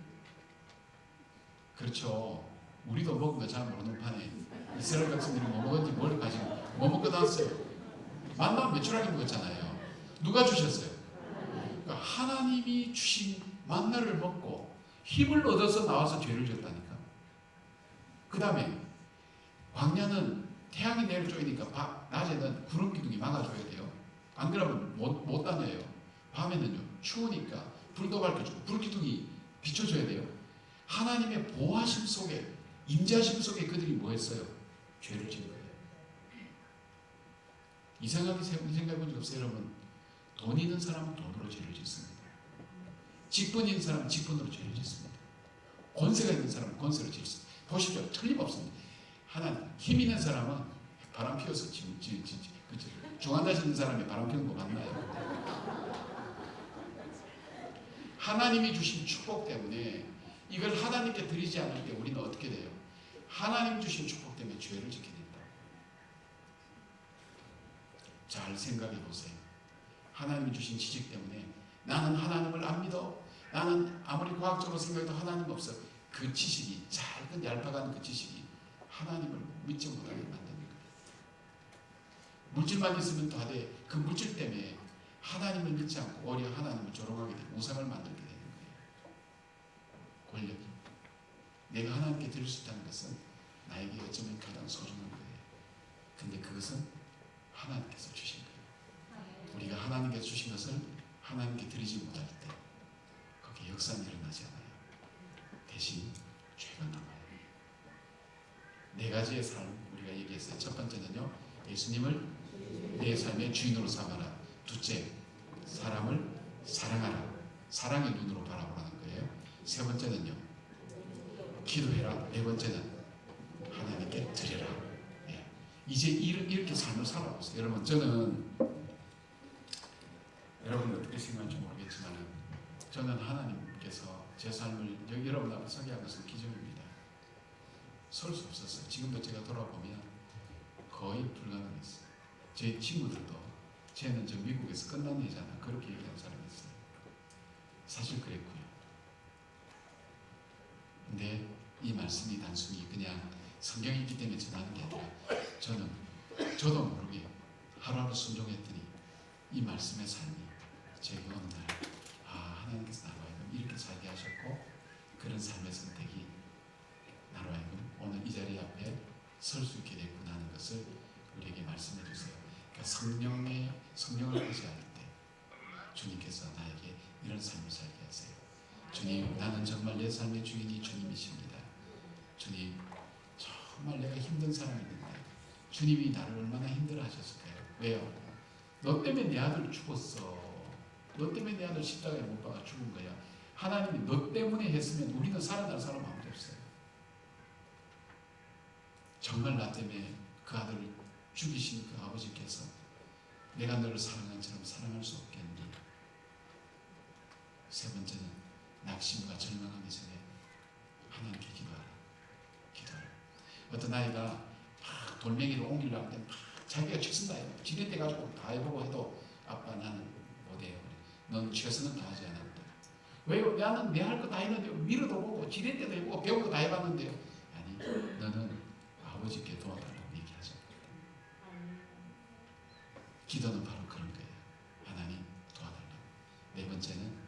그렇죠. 우리도 먹은 거 잘 모르는 판에 이스라엘 백성들이 뭐 먹었는지 뭘 가지고 뭐 먹고 나왔어요? 만나 메추라기 먹었잖아요. 누가 주셨어요? 그러니까 하나님이 주신 만나를 먹고 힘을 얻어서 나와서 죄를 졌다니까. 그 다음에 광야는 태양이 내일 쪼이니까 낮에는 구름 기둥이 막아줘야 돼요. 안 그러면 못 다녀요. 밤에는요 추우니까 불도 밝혀주고 불 기둥이 비춰줘야 돼요. 하나님의 보호하심 속에, 임재하심 속에 그들이 뭐 했어요? 죄를 지은 거예요. 이상하게 생각해 본 적 없어요, 여러분? 돈 있는 사람은 돈으로 죄를 짓습니다. 직분 있는 사람은 직분으로 죄를 짓습니다. 권세가 있는 사람은 권세로 죄를 짓습니다. 보십시오. 틀림없습니다. 하나님, 힘 있는 사람은 바람 피워서 그렇죠. 중환자실 있는 사람이 바람 피우는 거 맞나요? 하나님이 주신 축복 때문에 이걸 하나님께 드리지 않을 때 우리는 어떻게 돼요? 하나님 주신 축복 때문에 죄를 짓게 된다. 잘 생각해 보세요. 하나님이 주신 지식 때문에 나는 하나님을 안 믿어. 나는 아무리 과학적으로 생각해도 하나님 없어. 그 지식이, 작은 얄팍한 그 지식이 하나님을 믿지 못하게 만드는 거예요. 물질만 있으면 다 돼. 그 물질 때문에 하나님을 믿지 않고 오히려 하나님을 조롱하게 되고 우상을 만들게 되는 거예요. 권력이. 내가 하나님께 드릴 수 있다는 것은 나에게 어쩌면 가장 소중한 거예요. 근데 그것은 하나님께서 주신 거예요. 우리가 하나님께서 주신 것을 하나님께 드리지 못할 때 거기에 역사는 일어나지 않아요. 대신 죄가 남아요. 네 가지의 삶 우리가 얘기했어요. 첫 번째는요, 예수님을 내 삶의 주인으로 삼아라. 둘째, 사람을 사랑하라. 사랑의 눈으로 바라보라는 거예요. 세 번째는요, 기도해라. 네 번째는 하나님께 드려라. 예. 이제 이렇게 삶을 살아보세요. 여러분, 저는 여러분 어떻게 생각할지 모르겠지만 저는 하나님께서 제 삶을 여러분 앞에 서게 한 것은 기적입니다. 설 수 없었어요. 지금도 제가 돌아보면 거의 불가능했어요. 제 친구들도 쟤는 저 미국에서 끝난 애잖아 그렇게 얘기하는 사람이 있어요. 사실 그랬고요. 근데 이 말씀이 단순히 그냥 성경이 있기 때문에 전하는 게 아니라 저도 모르게 하루하루 순종했더니 이 말씀의 삶이 제게 어느 날 하나님께서 나로 하여금 이렇게 살게 하셨고 그런 삶의 선택이 나로 하여금 오늘 이 자리 앞에 설 수 있게 됐구나 하는 것을 우리에게 말씀해 주세요. 그러니까 성령을 의지할 때 주님께서 나에게 이런 삶을 살게 하세요. 주님, 나는 정말 내 삶의 주인이 주님이십니다. 주님, 정말 내가 힘든 사람인데 주님이 나를 얼마나 힘들어 하셨을까요? 왜요? 너 때문에 내 아들 죽었어. 너 때문에 내 아들 십자가에 못 박아 죽은 거야. 하나님이 너 때문에 했으면 우리는 살아날 사람 아무도 없어요. 정말 나 때문에 그 아들을 죽이신 그 아버지께서 내가 너를 사랑한 처럼 사랑할 수 없겠니? 세 번째는 낙심과 절망하기 전에 하나님께 기도하라. 기도하라. 어떤 아이가 막 돌멩이를 옮기려고 하는데 막 자기가 최선을 다해 지렛대 가지고 다 해보고 해도 아빠 나는 못해요. 넌 최선은 다하지 않았다. 왜요? 나는 내 할 거 다 했는데요. 밀어도 보고 지렛대도 해보고 배운 거 다 해봤는데요. 아니 너는 아버지께 도와달라고 얘기하자. 기도는 바로 그런 거예요. 하나님 도와달라고. 네 번째는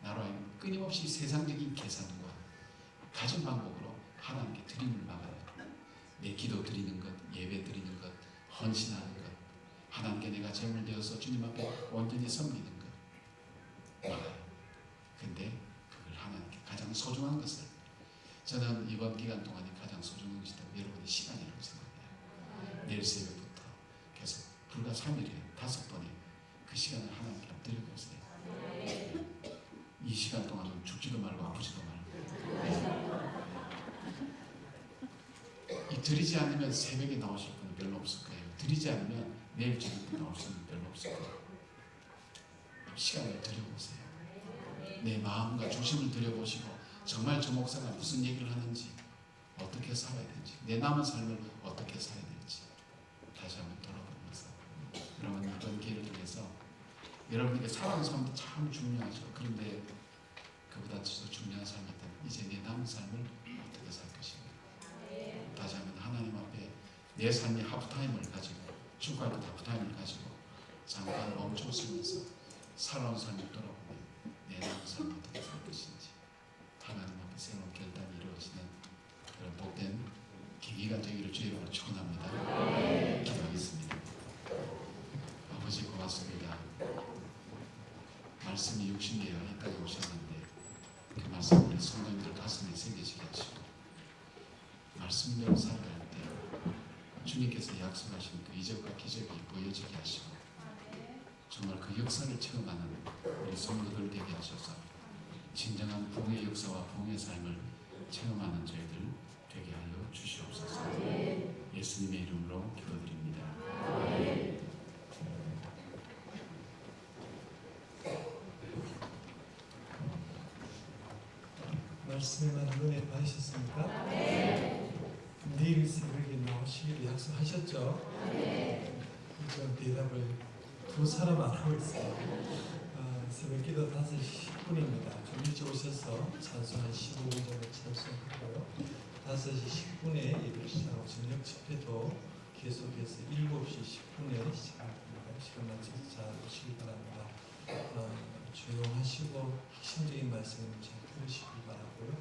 나로 하여금 끊임없이 세상적인 계산과 가진 방법으로 하나님께 드림을 막아요. 내 기도 드리는 것, 예배 드리는 것, 헌신하는 것, 하나님께 내가 제물 되어서 주님 앞에 온전히 섬기는 것 막아요. 근데 그걸 하나님께 가장 소중한 것을 저는 이번 기간 동안에 가장 소중한 것이다. 여러분의 시간이라고 생각해요. 내일 새벽부터 계속 불과 3일에 5번에 그 시간을 하나님께 드려보세요. 이 시간 동안은 죽지도 말고 아프지도 말고. 이 드리지 않으면 새벽에 나오실 분은 별로 없을 거예요. 드리지 않으면 내일 저녁에 나올 수는 별로 없을 거예요. 시간을 드려보세요. 내 마음과 중심을 들여보시고 정말 저 목사가 무슨 얘기를 하는지 어떻게 살아야 되는지 내 남은 삶을 어떻게 살아야 될지 다시 한번 돌아보면서 여러분 이번 기회를 통해서 여러분에게 사랑하는 삶도 참 중요하죠. 그런데 그보다 더 중요한 삶이 있다면 이제 내 남은 삶을 어떻게 살 것인가. 다시 한번 하나님 앞에 내 삶의 하프타임을 가지고 축구할 때 하프타임을 가지고 잠깐 멈춰서면서 살아온 삶을 돌아보며 내 남은 삶을 어떻게 살 것인지 하나님 앞에 새로운 결단이 이루어지는 그런 복된 계기가 되기를 주의 이름으로 축원합니다. 기도하겠습니다. 아버지 고맙습니다. 말씀이 육신되어 여기까지 오셨는데 그 말씀 우리 성도님들 가슴에 새겨지게 하시고 말씀대로 살아갈 때 주님께서 약속하신 그 이적과 기적이 보여지게 하시고 정말 그 역사를 체험하는 우리 성도들 되게 하셔서 진정한 부흥의 역사와 부흥의 삶을 체험하는 저희들 되게 하여 주시옵소서. 예수님의 이름으로 기도드립니다. 말씀에 많은 은혜 받으셨습니까? 내일 새벽에 나오시기로 약속하셨죠? 지금 대답을 두 사람 안 하고 있어요. 새벽기도 5시 10분입니다. 좀 일찍 오셔서 찬송 한 15분 정도 찬송하고요. 5시 10분에 예배를 시작하고 저녁 집회도 계속해서 7시 10분에 시작합니다. 시간 맞춰서 잘 오시기 바랍니다. 조용하시고 핵심적인 말씀을 잘 들으시기 바라고요.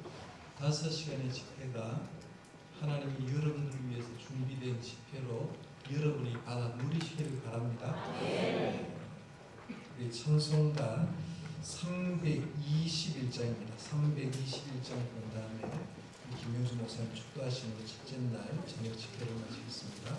5시간의 집회가 하나님이 여러분들을 위해서 준비된 집회로 여러분이 받아 누리시기를 바랍니다. 우리 찬송가 321장입니다. 321장 본 다음에 김명주 목사님 축도하시는 첫째 날 저녁 집회를 마치겠습니다.